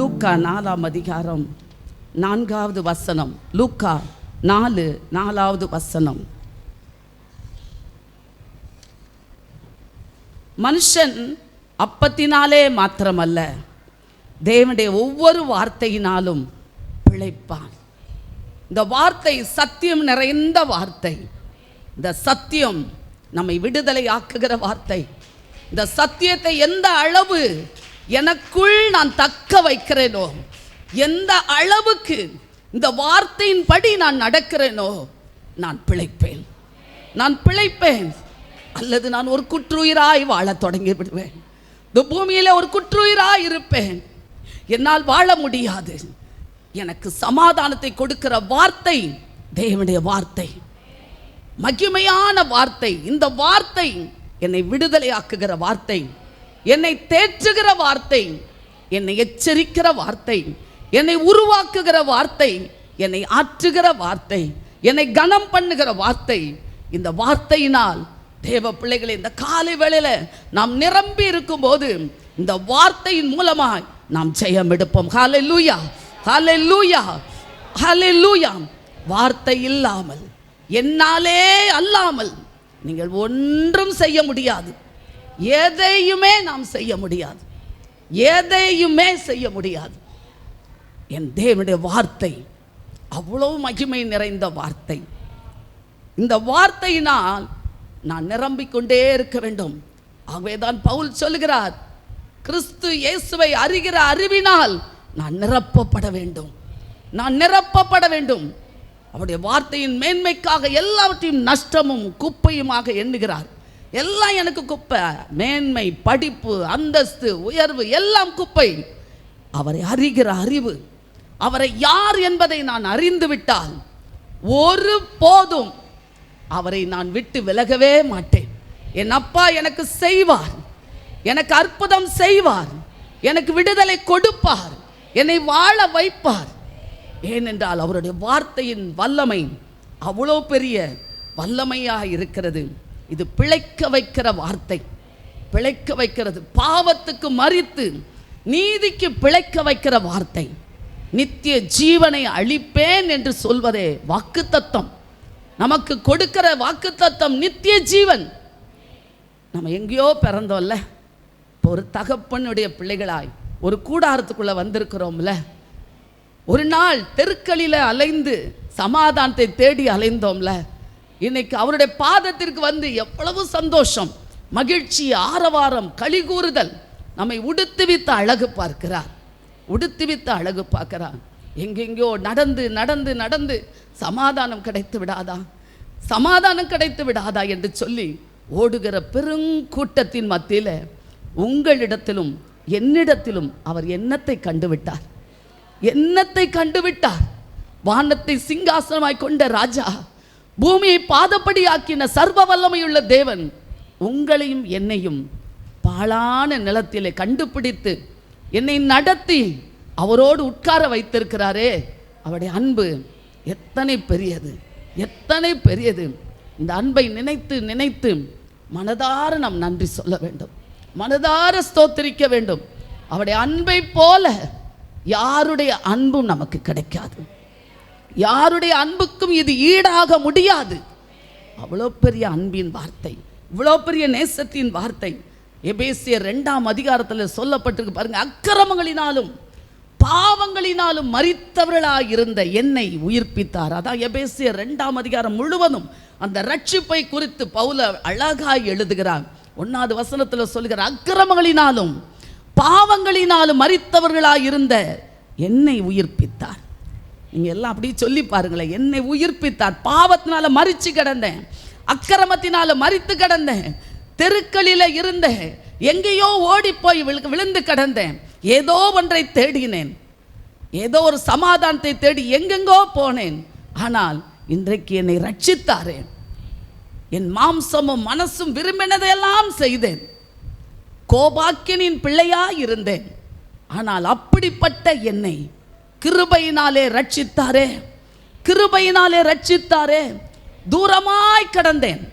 லூக்கா 4ஆம் அதிகாரம் 4வது வசனம். லூக்கா 4வது வசனம். மனுஷன் அப்பத்தினாலே மாத்திரமல்ல, தேவனுடைய ஒவ்வொரு வார்த்தையினாலும் பிழைப்பான். இந்த வார்த்தை சத்தியம் நிறைந்த வார்த்தை. இந்த சத்தியம் நம்மை விடுதலை ஆக்குகிற வார்த்தை. இந்த சத்தியத்தை எந்த அளவு எனக்குள் நான் தக்க வைக்கிறேனோ, எந்த அளவுக்கு இந்த வார்த்தையின் படி நான் நடக்கிறேனோ, நான் பிழைப்பேன். நான் பிழைப்பேன். அல்லது நான் ஒரு குற்றுயிராய் வாழ தொடங்கி விடுவேன். இந்த பூமியில ஒரு குற்றுயிராய் இருப்பேன். என்னால் வாழ முடியாது. எனக்கு சமாதானத்தை கொடுக்கிற வார்த்தை தேவனுடைய வார்த்தை, மகிமையான வார்த்தை. இந்த வார்த்தை என்னை விடுதலையாக்குகிற வார்த்தை, என்னை தேற்றுகிற வார்த்தை, என்னை எச்சரிக்கிற வார்த்தை, என்னை உருவாக்குகிற வார்த்தை, என்னை ஆற்றுகிற வார்த்தை, என்னை கனம் பண்ணுகிற வார்த்தை. இந்த வார்த்தையினால் தேவ பிள்ளைகளை இந்த காலை வேளையில நாம் நிரம்பி இருக்கும் போது இந்த வார்த்தையின் மூலமாய் நாம் ஜெயம் எடுப்போம். ஹல்லேலூயா, ஹல்லேலூயா, ஹல்லேலூயா. வார்த்தை இல்லாமல், என்னாலே அல்லாமல் நீங்கள் ஒன்றும் செய்ய முடியாது. எதையுமே நாம் செய்ய முடியாது. எதையுமே செய்ய முடியாது. என் தேவனுடைய வார்த்தை அவ்வளவு மகிமை நிறைந்த வார்த்தை. இந்த வார்த்தையினால் நான் நிரம்பிக்கொண்டே இருக்க வேண்டும். ஆகவேதான் பவுல் சொல்லுகிறார், கிறிஸ்து இயேசுவை அறிகிற அறிவினால் நான் நிரப்பப்பட வேண்டும். நான் நிரப்பப்பட வேண்டும். அவருடைய வார்த்தையின் மேன்மைக்காக எல்லாவற்றையும் நஷ்டமும் குப்பையுமாக எண்ணுகிறார். எல்லாம் எனக்கு குப்பை. மேன்மை, படிப்பு, அந்தஸ்து, உயர்வு எல்லாம் குப்பை. அவரை அறிகிற அறிவு, அவரை யார் என்பதை நான் அறிந்து விட்டால் ஒரு போதும் அவரை நான் விட்டு விலகவே மாட்டேன். என் அப்பா எனக்கு செய்வார், எனக்கு அற்புதம் செய்வார், எனக்கு விடுதலை கொடுப்பார், என்னை வாழ வைப்பார். ஏனென்றால் அவருடைய வார்த்தையின் வல்லமை அவ்வளோ பெரிய வல்லமையாக இருக்கிறது. இது பிழைக்க வைக்கிற வார்த்தை, பிழைக்க வைக்கிறது. பாவத்துக்கு மரித்து நீதிக்கு பிழைக்க வைக்கிற வார்த்தை. நித்திய ஜீவனை அளிப்பேன் என்று சொல்வதே வாக்குத்தத்தம். நமக்கு கொடுக்கிற வாக்குத்தத்தம் நித்திய ஜீவன். நம்ம எங்கேயோ பிறந்தோம்ல, இப்போ ஒரு தகப்பனுடைய பிள்ளைகளாய் ஒரு கூடாரத்துக்குள்ள வந்திருக்கிறோம்ல. ஒரு நாள் தெருக்களில் அலைந்து சமாதானத்தை தேடி அலைந்தோம்ல. இன்னைக்கு அவருடைய பாதத்திற்கு வந்து எவ்வளவு சந்தோஷம், மகிழ்ச்சி, ஆரவாரம், களி கூறுதல். நம்மை உடுத்துவித்த அழகு பார்க்கிறார், உடுத்துவித்த அழகு பார்க்கிறார். எங்கெங்கோ நடந்து நடந்து நடந்து சமாதானம் கிடைத்து விடாதா, சமாதானம் கிடைத்து விடாதா என்று சொல்லி ஓடுகிற பெருங்கூட்டத்தின் மத்தியில் உங்களிடத்திலும் என்னிடத்திலும் அவர் எண்ணத்தை கண்டுவிட்டார், எண்ணத்தை கண்டுவிட்டார். வானத்தை சிங்காசனமாய் கொண்ட ராஜா, பூமியை பாதப்படி ஆக்கின சர்வ வல்லமையுள்ள தேவன் உங்களையும் என்னையும் பாழான நிலத்திலே கண்டுபிடித்து என்னை நடத்தி அவரோடு உட்கார வைத்திருக்கிறாரே. அவருடைய அன்பு எத்தனை பெரியது, எத்தனை பெரியது. இந்த அன்பை நினைத்து நினைத்து மனதார நாம் நன்றி சொல்ல வேண்டும், மனதார ஸ்தோத்திரிக்க வேண்டும். அவருடைய அன்பை போல யாருடைய அன்பும் நமக்கு கிடைக்காது. யாருடைய அன்புக்கும் இது ஈடாக முடியாது. அவ்வளோ பெரிய அன்பின் வார்த்தை, இவ்வளோ பெரிய நேசத்தின் வார்த்தை. எபேசியர் 2ஆம் அதிகாரத்தில் சொல்லப்பட்டிருக்கு பாருங்க. அக்கிரமங்களினாலும் பாவங்களினாலும் மரித்தவர்களாக இருந்த என்னை உயிர்ப்பித்தார். அதான் எபேசியர் 2ஆம் அதிகாரம் முழுவதும் அந்த ரட்சிப்பை குறித்து பவுல் அழகாய் எழுதுகிறார். 1வது வசனத்தில் சொல்கிறார், அக்கிரமங்களினாலும் பாவங்களினாலும் மரித்தவர்களாக இருந்த என்னை உயிர்ப்பித்தார். நீங்கள் எல்லாம் அப்படி சொல்லி பாருங்களேன். என்னை உயிர்ப்பித்தார். பாவத்தினால மரிச்சு கிடந்தேன், அக்கிரமத்தினால மரித்து கிடந்தேன், தெருக்களில் இருந்தேன், எங்கேயோ ஓடி போய் விழுந்து கிடந்தேன், ஏதோ ஒன்றை தேடினேன், ஏதோ ஒரு சமாதானத்தை தேடி எங்கெங்கோ போனேன். ஆனால் இன்றைக்கு என்னை ரட்சித்தாரே. என் மாம்சமும் மனசும் விரும்பினதையெல்லாம் செய்தேன், கோபாக்கியனின் பிள்ளையாய் இருந்தேன். ஆனால் அப்படிப்பட்ட என்னை கிருபையினாலே ரட்சித்தாரே, கிருபையினாலே ரட்சித்தாரே. தூரமாய் கிடந்தேன்,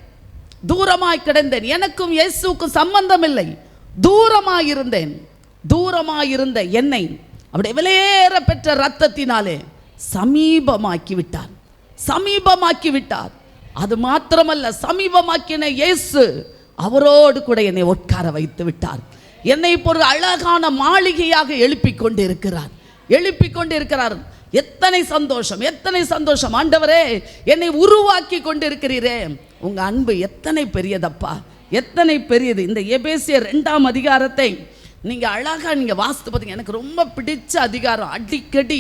தூரமாய் கிடந்தேன். எனக்கும் இயேசுவுக்கும் சம்பந்தம் இல்லை. தூரமாயிருந்தேன். தூரமாயிருந்த என்னை அவருடைய விலையேற பெற்ற இரத்தத்தினாலே சமீபமாக்கி விட்டார், சமீபமாக்கி விட்டார். அது மாத்திரமல்ல, சமீபமாக்கின இயேசு அவரோடு கூட என்னை உட்கார வைத்து விட்டார். என்னை இப்போ ஒரு அழகான மாளிகையாக எழுப்பிக் கொண்டு இருக்கிறார், எழுப்பிக் கொண்டு இருக்கிறார். எத்தனை சந்தோஷம், எத்தனை சந்தோஷம். ஆண்டவரே, என்னை உருவாக்கி கொண்டு இருக்கிறீரே, உங்க அன்பு எத்தனை பெரியதப்பா, எத்தனை பெரியது. இந்த எபேசியர் 2ஆம் அதிகாரத்தை நீங்க அழகா நீங்க வாசித்து பார்த்தீங்க. எனக்கு ரொம்ப பிடிச்ச அதிகாரம். அடிக்கடி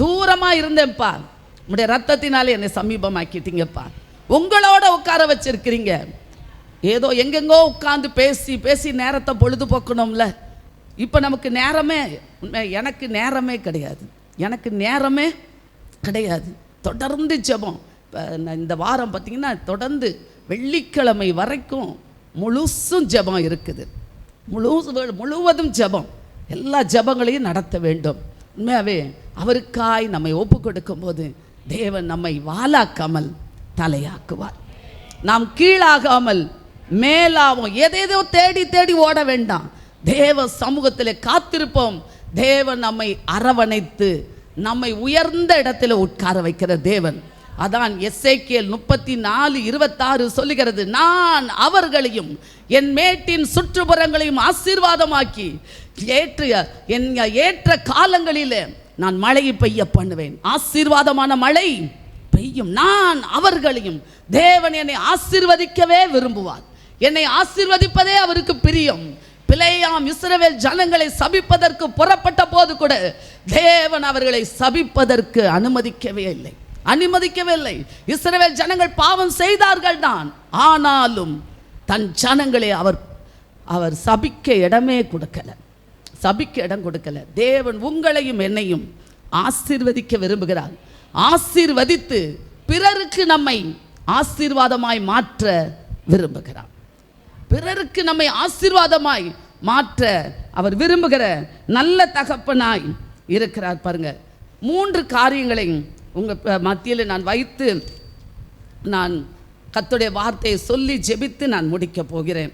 தூரமா இருந்தேன்ப்பா, உங்களுடைய ரத்தத்தினாலே என்னை சமீபமாக்கிட்டீங்கப்பா. உங்களோட உட்கார வச்சிருக்கிறீங்க. ஏதோ எங்கெங்கோ உட்கார்ந்து பேசி பேசி நேரத்தை பொழுதுபோக்கணும்ல. இப்போ நமக்கு நேரமே, எனக்கு நேரமே கிடையாது, எனக்கு நேரமே கிடையாது. தொடர்ந்து ஜெபம். இந்த வாரம் பார்த்திங்கன்னா தொடர்ந்து வெள்ளிக்கிழமை வரைக்கும் முழுசும் ஜெபம் இருக்குது, முழுவதும் ஜெபம். எல்லா ஜெபங்களையும் நடத்த வேண்டும். உண்மையாகவே அவருக்காய் நம்மை ஒப்பு கொடுக்கும்போது தேவன் நம்மை வாலாக்காமல் தலையாக்குவார். நாம் கீழாகாமல் மேலாவும். எதேதோ தேடி தேடி ஓட வேண்டாம். தேவ சமூகத்தில் காத்திருப்போம். தேவன் நம்மை அரவணைத்து நம்மை உயர்ந்த இடத்துல உட்கார வைக்கிற தேவன். அதான் எசேக்கியேல் 34:26 சொல்லுகிறது, நான் அவர்களையும் என் மேட்டின் சுற்றுப்புறங்களையும் ஆசீர்வாதமாக்கி ஏற்ற காலங்களிலே நான் மழையை பெய்ய பண்ணுவேன். ஆசீர்வாதமான மழை பெய்யும். நான் அவர்களையும், தேவன் என்னை ஆசீர்வதிக்கவே விரும்புவார். என்னை ஆசீர்வதிப்பதே அவருக்கு பிரியம். பிலேயாம் இஸ்ரவேல் ஜனங்களை சபிப்பதற்கு புறப்பட்ட போது கூட தேவன் அவர்களை சபிப்பதற்கு அனுமதிக்கவே இல்லை. இஸ்ரவேல் ஜனங்கள் பாவம் செய்தார்கள் தான், ஆனாலும் தன் ஜனங்களை அவர் சபிக்க இடமே கொடுக்கல, சபிக்க இடம் கொடுக்கல. தேவன் உங்களையும் என்னையும் ஆசீர்வதிக்க விரும்புகிறார். ஆசீர்வதித்து பிறருக்கு நம்மை ஆசீர்வாதமாய் மாற்ற விரும்புகிறார். பிறருக்கு நம்மை ஆசீர்வாதமாய் மாற்ற அவர் விரும்புகிற நல்ல தகப்பனாய் இருக்கிறார். பாருங்க, 3 காரியங்களை உங்கள் மத்தியில் நான் வைத்து நான் கர்த்தருடைய வார்த்தையை சொல்லி ஜெபித்து நான் முடிக்க போகிறேன்.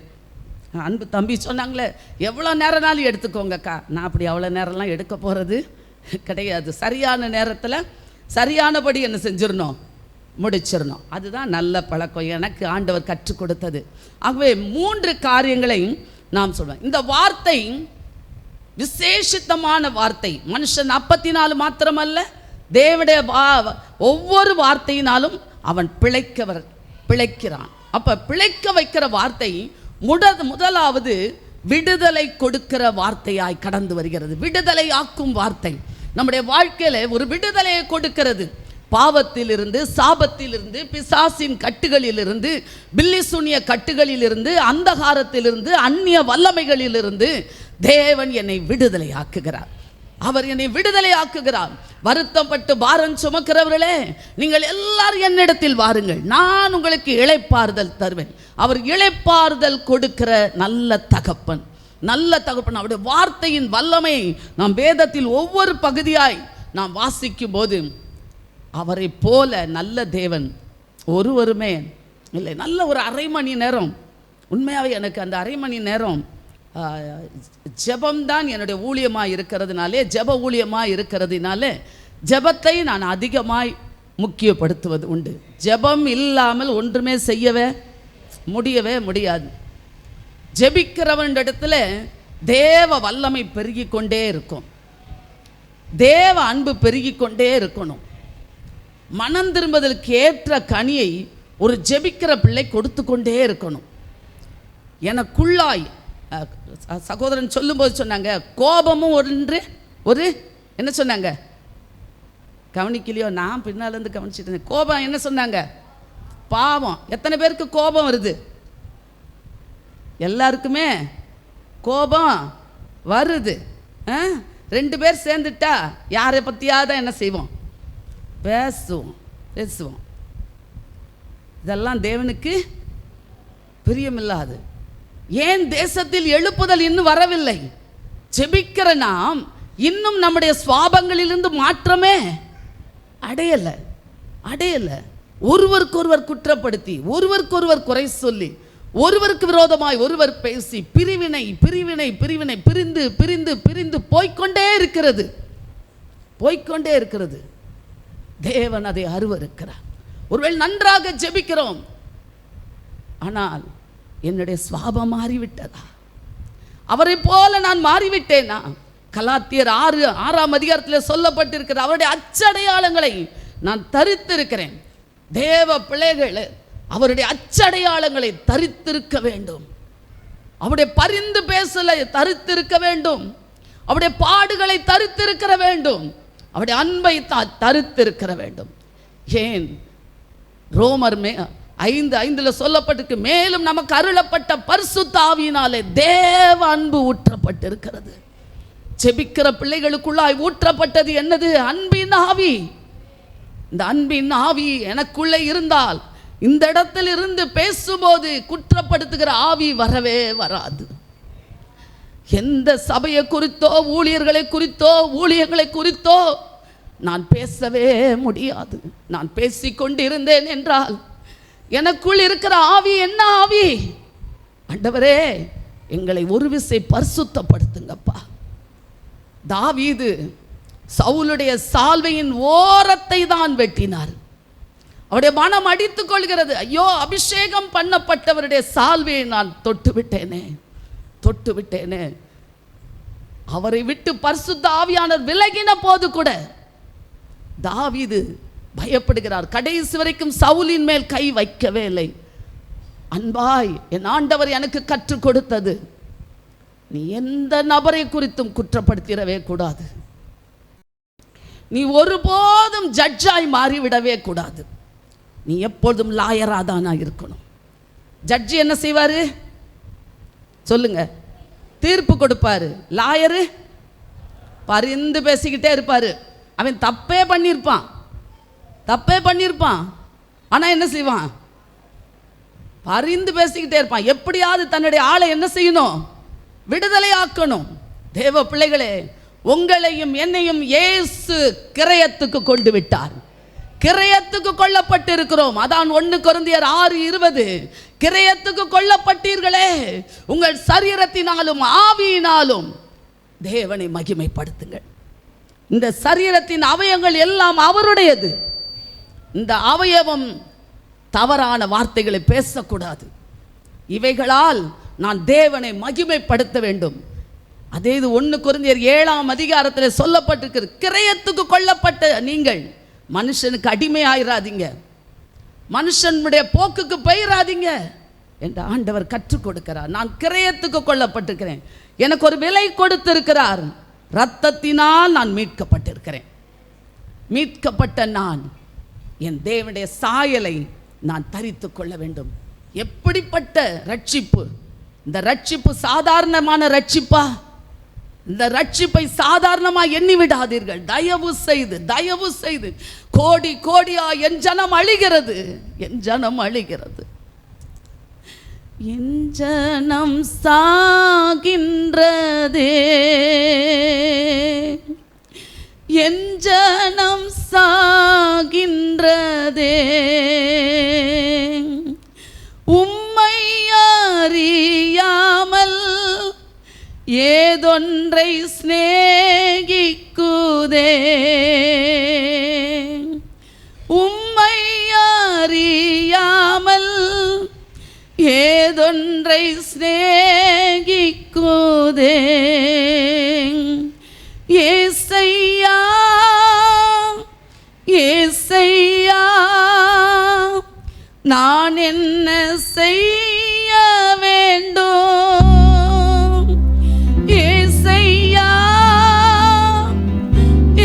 அன்பு தம்பி சொன்னாங்களே, எவ்வளோ நேரம்னாலும் எடுத்துக்கோங்கக்கா. நான் அப்படி அவ்வளோ நேரம்லாம் எடுக்க போகிறது கிடையாது. சரியான நேரத்தில் சரியானபடி என்ன செஞ்சிடணும், முடிச்சிடணும். அதுதான் நல்ல பழக்கம், எனக்கு ஆண்டவர் கற்றுக் கொடுத்தது. ஆகவே 3 காரியங்களை நாம் சொல்வேன். இந்த வார்த்தை விசேஷித்தமான வார்த்தை. மனுஷன் அப்பத்தினால மாத்திரமல்ல, தேவனுடைய ஒவ்வொரு வார்த்தையினாலும் அவன் பிழைக்கிறான். அப்போ பிழைக்க வைக்கிற வார்த்தை முதலாவது விடுதலை கொடுக்கிற வார்த்தையாய் கடந்து வருகிறது. விடுதலை ஆக்கும் வார்த்தை நம்முடைய வாழ்க்கையில் ஒரு விடுதலையை கொடுக்கிறது. பாவத்திலிருந்து, சாபத்திலிருந்து, பிசாசின் கட்டுகளிலிருந்து, பில்லிசூனிய கட்டுகளிலிருந்து, அந்தகாரத்திலிருந்து, அந்நிய வல்லமைகளிலிருந்து தேவன் என்னை விடுதலை ஆக்குகிறார். அவர் என்னை விடுதலை ஆக்குகிறார். வருத்தப்பட்டு பாரம் சுமக்கிறவர்களே, நீங்கள் எல்லாரும் என்னிடத்தில் வாருங்கள், நான் உங்களுக்கு இளைப்பாறுதல் தருவேன். அவர் இளைப்பாறுதல் கொடுக்கிற நல்ல தகப்பன், நல்ல தகப்பன். அவருடைய வார்த்தையின் வல்லமை நாம் வேதத்தில் ஒவ்வொரு பகுதியாய் நாம் வாசிக்கும் போது அவரை போல நல்ல தேவன் ஒருவருமே இல்லை. நல்ல ஒரு அரை மணி நேரம், உண்மையாகவே எனக்கு அந்த அரை மணி நேரம் ஜெபம்தான் என்னுடைய ஊழியமாக இருக்கிறதுனாலே, ஜெப ஊழியமாக இருக்கிறதுனாலே ஜெபத்தை நான் அதிகமாய் முக்கியப்படுத்துவது உண்டு. ஜெபம் இல்லாமல் ஒன்றுமே செய்யவே முடியாது. ஜெபிக்கிறவனிடத்துல தேவ வல்லமை பெருகி கொண்டே இருக்கும், தேவ அன்பு பெருகி கொண்டே இருக்கணும். மனம் திரும்புதலுக்கு ஏற்ற கனியை ஒரு ஜெபிக்கிற பிள்ளை கொடுத்து கொண்டே இருக்கணும். எனக்குள்ளாய் சகோதரன் சொல்லும்போது சொன்னாங்க, கோபமும் ஒரு என்ன சொன்னாங்க, கவனிக்கலையோ? நான் பின்னாலேருந்து கவனிச்சுட்டு இருந்தேன். கோபம் என்ன சொன்னாங்க? பாவம். எத்தனை பேருக்கு கோபம் வருது? எல்லாருக்குமே கோபம் வருது. 2 பேர் சேர்ந்துட்டா யாரை பற்றியாதான் என்ன செய்வோம்? பேசுவோம். இதெல்லாம் தேவனுக்கு பிரியமில்லாது. ஏன் தேசத்தில் எழுப்புதல் இன்னும் வரவில்லை? ஜெபிக்கிற நாம் இன்னும் நம்முடைய சுவாபங்களிலிருந்து மாற்றமே அடையலை. ஒருவருக்கொருவர் குற்றப்படுத்தி, ஒருவருக்கொருவர் குறை சொல்லி, ஒருவருக்கு விரோதமாய் ஒருவர் பேசி பிரிவினை பிரிந்து போய்கொண்டே இருக்கிறது. போய்க்கொண்டே இருக்கிறது. தேவன் அதை அருவருக்கிறார். ஒருவேளை நன்றாக ஜெபிக்கிறோம், ஆனால் என்னுடைய சுவாபம் மாறிவிட்டதா? அவரை போல நான் மாறிவிட்டேனா? கலாத்தியர் 6ஆம் அதிகாரத்தில் சொல்லப்பட்டிருக்கிற அவருடைய அச்சடையாளங்களை நான் தரித்திருக்கிறேன். தேவ பிள்ளைகள் அவருடைய அச்சடையாளங்களை தரித்திருக்க வேண்டும். அவருடைய பரிந்து பேசலை தரித்திருக்க வேண்டும். அவருடைய பாடுகளை தரித்திருக்க வேண்டும். அவருடைய அன்பை தரித்திருக்க வேண்டும். ஏன் ரோமர் 5:5 சொல்லப்பட்டிருக்கு, மேலும் நமக்கு அருளப்பட்ட பரிசுத்த ஆவியினாலே தேவ அன்பு ஊற்றப்பட்டிருக்கிறது. ஜெபிக்கிற பிள்ளைகளுக்குள்ளாய் ஊற்றப்பட்டது என்னது? அன்பின் ஆவி. இந்த அன்பின் ஆவி எனக்குள்ளே இருந்தால் இந்த இடத்தில் இருந்து பேசும்போது குற்றப்படுத்துகிற ஆவி வரவே வராது. எந்த சபையை குறித்தோ ஊழியர்களை குறித்தோ ஊழியர்களை குறித்தோ நான் பேசவே முடியாது. நான் பேசிக்கொண்டிருந்தேன் என்றால் எனக்குள் இருக்கிற ஆவி என்ன ஆவி? ஆண்டவரே, எங்களை ஒரு விசை பரிசுத்தப்படுத்துங்கப்பா. தாவீது சவுலுடைய சால்வையின் ஓரத்தை தான் வெட்டினார். அவருடைய மனம் அடித்துக் கொள்கிறது, ஐயோ, அபிஷேகம் பண்ணப்பட்டவருடைய சால்வையை நான் தொட்டு விட்டேனே. அவரை விட்டு பரிசுத்த ஆவியானவர் விலகின போது கூட தாவீது பயப்படுகிறார். கடைசி வரைக்கும் சவுலின் மேல் கை வைக்கவே இல்லை. அன்பாய் என் ஆண்டவர் எனக்கு கற்றுக் கொடுத்தது, நீ எந்த நபரை குறித்தும் குற்றப்படுத்திடவே கூடாது. நீ ஒருபோதும் ஜட்ஜாய் மாறிவிடவே கூடாது. நீ எப்பொழுதும் லாயராதானா இருக்கணும். ஜட்ஜி என்ன செய்வாரு சொல்லுங்க? தீர்ப்பு கொடுப்பாரு. லாயரு பரிந்து பேசிக்கிட்டே இருப்பாரு. அவன் தப்பே பண்ணியிருப்பான், ஆனால் என்ன செய்வான்? பரிந்து பேசிக்கிட்டே இருப்பான். எப்படியாவது தன்னுடைய ஆளை என்ன செய்யணும்? விடுதலை ஆக்கணும். தேவ பிள்ளைகளே, உங்களையும் என்னையும் இயேசு கிரயத்துக்கு கொண்டு விட்டார். கிரயத்துக்கு கொல்லப்பட்டிருக்கிறோம். அதான் 1 கொரிந்தியர் 6:20, கிரயத்துக்கு கொல்லப்பட்டீர்களே, உங்கள் சரீரத்தினாலும் ஆவியினாலும் தேவனை மகிமைப்படுத்துங்கள். இந்த சரீரத்தின் அவயங்கள் எல்லாம் அவருடையது. இந்த அவயவம் தவறான வார்த்தைகளை பேசக்கூடாது. இவைகளால் நான் தேவனை மகிமைப்படுத்த வேண்டும். அதே இது 1 கொரிந்தியர் 7ஆம் அதிகாரத்தில் சொல்லப்பட்டிருக்கிறது. கிரயத்துக்கு கொல்லப்பட்ட நீங்கள் மனுஷனுக்கு அடிமையாயிராதீங்க, மனுஷனுடைய போக்குக்கு போயிடாதீங்க என்று ஆண்டவர் கற்றுக் கொடுக்கிறார். நான் கிரயத்துக்கு கொல்லப்பட்டிருக்கிறேன். எனக்கு ஒரு விலை கொடுத்திருக்கிறார். இரத்தத்தினால் நான் மீட்கப்பட்டிருக்கிறேன். மீட்கப்பட்ட நான் என் தேவனுடைய சாயலை நான் தரித்து கொள்ள வேண்டும். எப்படிப்பட்ட ரட்சிப்பு! இந்த ரட்சிப்பு சாதாரணமான ரட்சிப்பா? இந்த ரட்சிப்பை சாதாரணமாக எண்ணி விடாதீர்கள். தயவு செய்து கோடி கோடியா என் ஜனம் அழிகிறது, என் ஜனம் சாகின்றதே, என் ஜனம் சாகின்றதே, உம்மை அறியாமல் ஏதொன்றை சிநேகிக்குதே, உம்மை அறியாமல் ஏதொன்றை சிநேகிக்குதே. ஏசையா ஏசையா, நான் என்ன செய்ய வேண்டும்? ஏசையா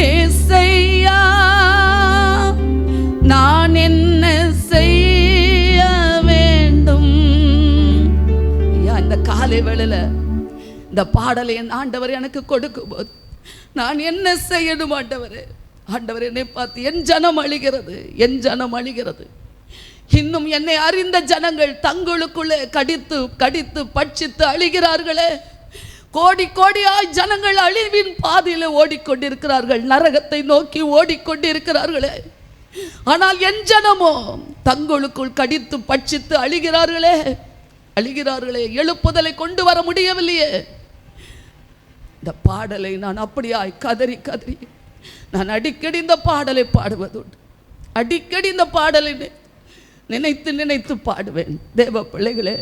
ஏசையா, நான் என்ன செய்ய வேண்டும்? இந்த காலை வேளையில இந்த பாடலை என் ஆண்டவர் எனக்கு கொடுக்கும் போது நான் என்ன செய்யணும்? ஆண்டவர் என்னை பார்த்து, என் ஜனம் அழிகிறது, என் ஜனம் அழிகிறது. இன்னும் என்னை அறிந்த ஜனங்கள் தங்களுக்குள்ளே கடித்து கடித்து பட்சித்து அழிகிறார்களே. கோடி கோடியாய் ஜனங்கள் அழிவின் பாதையில ஓடிக்கொண்டிருக்கிறார்கள், நரகத்தை நோக்கி ஓடிக்கொண்டிருக்கிறார்களே. ஆனால் என் ஜனமோ தங்களுக்குள் கடித்து பட்சித்து அழிகிறார்களே. எழுப்புதலை கொண்டு வர முடியவில்லையே. இந்த பாடலை நான் அப்படியாய் கதறி கதறி நான் அடிக்கடி இந்த பாடலை பாடுவதுண்டு. அடிக்கடி இந்த பாடலை நினைத்து நினைத்து பாடுவேன். தேவ பிள்ளைகளே,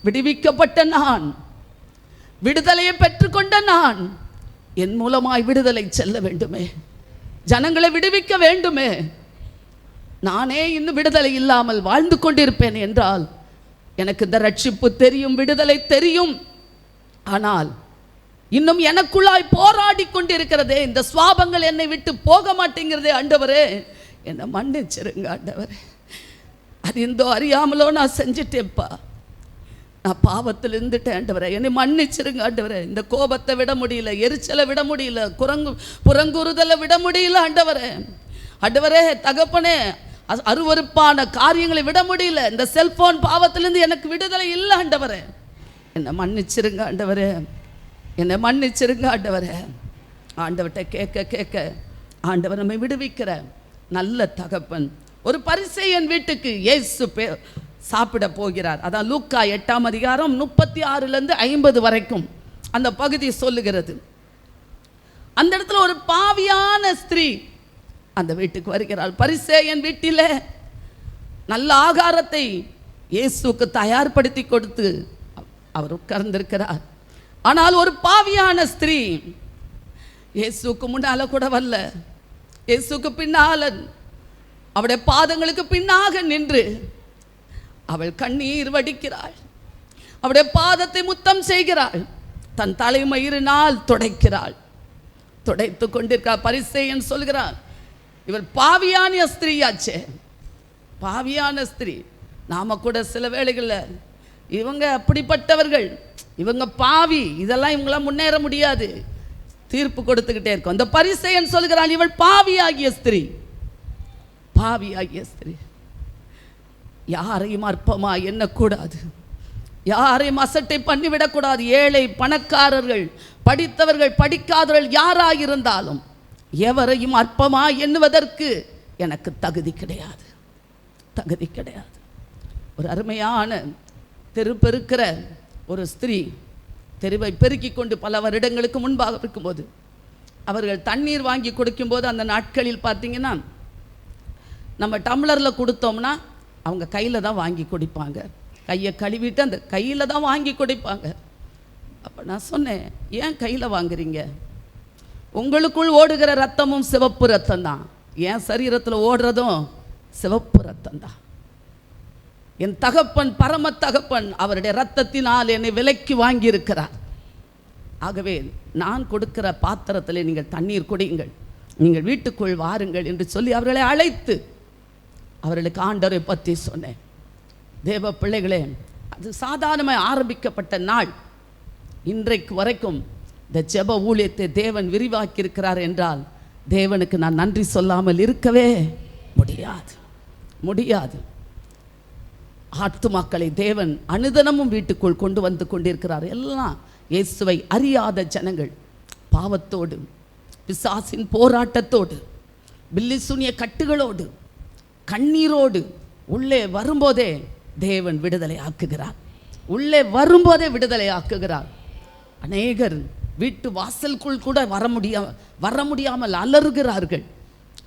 விடுவிக்கப்பட்ட நான், விடுதலையை பெற்றுக்கொண்ட நான், என் மூலமாய் விடுதலை செல்ல வேண்டுமே, ஜனங்களை விடுவிக்க வேண்டுமே. நானே இன்னும் விடுதலை இல்லாமல் வாழ்ந்து கொண்டிருப்பேன் என்றால் எனக்கு இந்த ரட்சிப்பு தெரியும், விடுதலை தெரியும். ஆனால் இன்னும் எனக்குள்ளாய் போராடி கொண்டிருக்கிறதே, இந்த சுவாபங்கள் என்னை விட்டு போக மாட்டேங்கிறதே. ஆண்டவரே, என்னை மன்னிச்சிருங்க ஆண்டவரே. அது இந்தோ அறியாமலோ நான் செஞ்சிட்டேன்ப்பா, நான் பாவத்தில் இருந்துட்டேன் ஆண்டவரே, என்னை மன்னிச்சிருங்க ஆண்டவரே. இந்த கோபத்தை விட முடியல, எரிச்சலை விட முடியல, புறங்குறுதலை விட முடியல ஆண்டவரே. ஆண்டவரே தகப்பனே, அருவருப்பான காரியங்களை விட முடியல. இந்த செல்போன் பாவத்திலிருந்து எனக்கு விடுதலை இல்லை ஆண்டவரே, என்னை மன்னிச்சிருங்க ஆண்டவரே, என்னை மன்னிச்சிருங்க ஆண்டவரே. ஆண்டவர்கிட்ட கேட்க கேட்க ஆண்டவர் நம்மை விடுவிக்கிற நல்ல தகப்பன். ஒரு பரிசேயன் வீட்டுக்கு இயேசு சாப்பிட போகிறார். அதான் லூக்கா 8ஆம் அதிகாரம் 36லேருந்து 50 வரைக்கும் அந்த பகுதி சொல்லுகிறது. அந்த இடத்துல ஒரு பாவியான ஸ்திரீ அந்த வீட்டுக்கு வருகிறாள். பரிசேயன் வீட்டில் நல்ல ஆகாரத்தை இயேசுக்கு தயார்படுத்தி கொடுத்து அவர் உட்கார்ந்திருக்கிறார். ஆனால் ஒரு பாவியான ஸ்திரீ இயேசுக்கு முன்னால கூட வரல, இயேசுக்கு பின்னால அவருடைய பாதங்களுக்கு பின்னாக நின்று அவள் கண்ணீர் வடிக்கிறாள், அவருடைய பாதத்தை முத்தம் செய்கிறாள், தன் தலைமயிரினால் துடைக்கிறாள், துடைத்து கொண்டிருக்கிறார். பரிசேயன் சொல்கிறார், இவர் பாவியான ஸ்திரீயாச்சே, பாவியான ஸ்திரீ. நாம கூட சில வேளைகளில் இவங்க அப்படிப்பட்டவர்கள், இவங்க பாவி, இதெல்லாம் இவங்களாம் முன்னேற முடியாது, தீர்ப்பு கொடுத்துக்கிட்டே இருக்கும். அந்த பரிசேயன் சொல்கிறான், இவள் பாவியாகிய ஸ்திரீ, பாவியாகிய ஸ்திரீ. யாரையும் அற்பமா எண்ணக்கூடாது, யாரையும் அசட்டை பண்ணிவிடக்கூடாது. ஏழை பணக்காரர்கள், படித்தவர்கள் படிக்காதவர்கள் யாராயிருந்தாலும் எவரையும் அற்பமா எண்ணுவதற்கு எனக்கு தகுதி கிடையாது, தகுதி கிடையாது. ஒரு அருமையான தெரு பெருக்கிற ஒரு ஸ்திரீ தெருவை பெருக்கி கொண்டு பல வருடங்களுக்கு முன்பாக இருக்கும்போது அவர்கள் தண்ணீர் வாங்கி கொடுக்கும்போது, அந்த நாட்களில் பார்த்தீங்கன்னா நம்ம டம்ளரில் கொடுத்தோம்னா அவங்க கையில் தான் வாங்கி குடிப்பாங்க, கையை கழுவிட்டு அந்த கையில் தான் வாங்கி குடிப்பாங்க. அப்போ நான் சொன்னேன், ஏன் கையில் வாங்குறீங்க? உங்களுக்குள் ஓடுகிற ரத்தமும் சிவப்பு ரத்தம் தான், என் சரீரத்தில் ஓடுறதும் சிவப்பு ரத்தம் தான். என் தகப்பன் பரம தகப்பன் அவருடைய ரத்தத்தினால் என்னை விலைக்கு வாங்கி இருக்கிறார். ஆகவே நான் கொடுக்கிற பாத்திரத்தில் நீங்கள் தண்ணீர் குடியுங்கள், நீங்கள் வீட்டுக்குள் வாருங்கள் என்று சொல்லி அவர்களை அழைத்து அவர்களுக்கு ஆண்டவரை பற்றி சொன்னேன். தேவ பிள்ளைகளே, அது சாதாரணமாக ஆரம்பிக்கப்பட்ட நாள், இன்றைக்கு வரைக்கும் இந்த ஜெப ஊழியத்தை தேவன் விரிவாக்கி இருக்கிறார் என்றால் தேவனுக்கு நான் நன்றி சொல்லாமல் இருக்கவே முடியாது, முடியாது. ஆத்துமாக்களை தேவன் அனுதினமும் வீட்டுக்குள் கொண்டு வந்து கொண்டிருக்கிறார். எல்லாம் இயேசுவை அறியாத ஜனங்கள் பாவத்தோடு, பிசாசின் போராட்டத்தோடு, பில்லி சூனிய கட்டுகளோடு, கண்ணீரோடு உள்ளே வரும்போதே தேவன் விடுதலை ஆக்குகிறார், உள்ளே வரும்போதே விடுதலை ஆக்குகிறார். அநேகர் வீட்டு வாசலுக்குள் கூட வர முடியாமல் அலறுகிறார்கள்.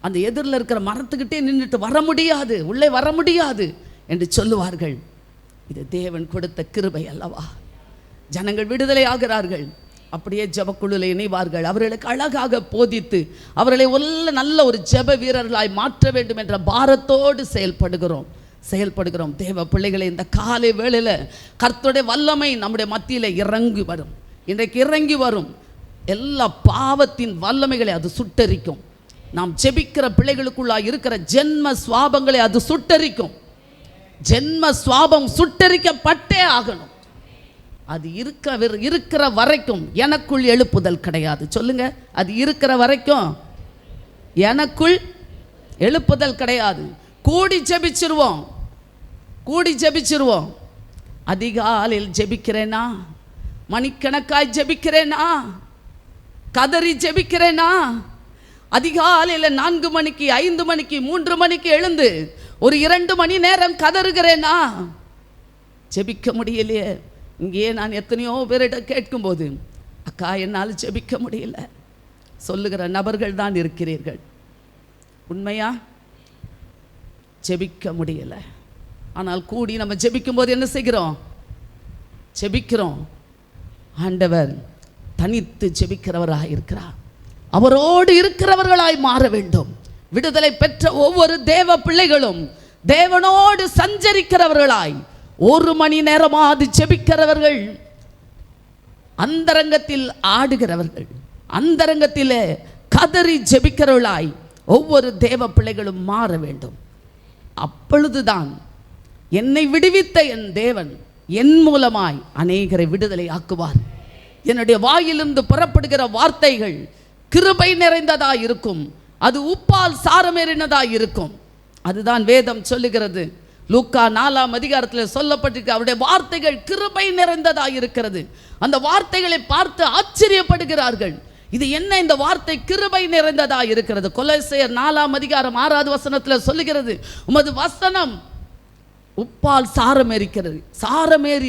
அந்த எதிரில் இருக்கிற மரத்துக்கிட்டே நின்றுட்டு வர முடியாது, உள்ளே வர முடியாது என்று சொல்லுவார்கள். இது தேவன் கொடுத்த கிருபை அல்லவா? ஜனங்கள் விடுதலை ஆகிறார்கள். அப்படியே ஜெபக்குழுவில் இணைவார்கள். அவர்களுக்கு அழகாக போதித்து அவர்களை நல்ல ஒரு ஜெப வீரர்களாய் மாற்ற வேண்டும் என்ற பாரத்தோடு செயல்படுகிறோம். தேவ பிள்ளைகளை, இந்த காலை வேளையில் கர்த்தருடைய வல்லமை நம்முடைய மத்தியில் இறங்கி வரும். இன்றைக்கு இறங்கி வரும். எல்லா பாவத்தின் வல்லமைகளை அது சுட்டரிக்கும். நாம் ஜெபிக்கிற பிள்ளைகளுக்குள்ளாக இருக்கிற ஜென்ம சுவாபங்களை அது சுட்டரிக்கும். ஜென்ம சுவாபம் சுட்டரிக்கப்பட்டே ஆகணும். அது இருக்கிற வரைக்கும் எனக்குள் எழுப்புதல் கிடையாது. சொல்லுங்க, அது இருக்கிற வரைக்கும் எனக்குள் எழுப்புதல் கிடையாது. கூடி ஜெபிச்சிருவோம். அதிகாலையில் ஜெபிக்கிறேனா, மணிக்கணக்காய் ஜெபிக்கிறேனா, கதறி ஜெபிக்கிறேனா, அதிகாலையில் 4 மணிக்கு 5 மணிக்கு 3 மணிக்கு எழுந்து ஒரு 2 மணி நேரம் கதறுகிறேனா? ஜெபிக்க முடியலையே. இங்கேயே நான் எத்தனையோ பேரிடம் கேட்கும்போது, அக்கா என்னால் ஜெபிக்க முடியல, சொல்லுகிற நபர்கள் தான் இருக்கிறீர்கள். உண்மையா? ஜெபிக்க முடியலை. ஆனால் கூடி நம்ம ஜெபிக்கும் போது என்ன செய்கிறோம்? ஜெபிக்கிறோம். ஆண்டவர் தனித்து ஜெபிக்கிறவராக இருக்கிறார். அவரோடு இருக்கிறவர்களாய் மாற வேண்டும். விடுதலை பெற்ற ஒவ்வொரு தேவ பிள்ளைகளும் தேவனோடு சஞ்சரிக்கிறவர்களாய் 1 மணி நேரமாவது ஜெபிக்கிறவர்கள், அந்தரங்கத்தில் ஆடுகிறவர்கள், அந்தரங்கத்திலே கதறி ஜெபிக்கிறவர்களாய் ஒவ்வொரு தேவ பிள்ளைகளும் மாற வேண்டும். அப்பொழுதுதான் என்னை விடுவித்த என் தேவன் என் மூலமாய் அநேகரை விடுதலை ஆக்குவார். என்னுடைய வாயிலிருந்து புறப்படுகிற வார்த்தைகள் கிருபை நிறைந்ததாய் இருக்கும். அது உப்பால் சாரமேறினதாய் இருக்கும். அதுதான் வேதம் சொல்லுகிறது. லூக்கா 4ஆம் அதிகாரத்தில் சொல்லப்பட்டிருக்க அவருடைய வார்த்தைகள் கிருபை நிறைந்ததாய் இருக்கிறது. அந்த வார்த்தைகளை பார்த்து ஆச்சரியப்படுகிறார்கள். இது என்ன இந்த வார்த்தை கிருபை நிறைந்ததாய் இருக்கிறது? கொலோசையர் 4ஆம் அதிகாரம் 6வது வசனத்தில் சொல்லுகிறது, உமது வசனம் உப்பால் சாரமேறி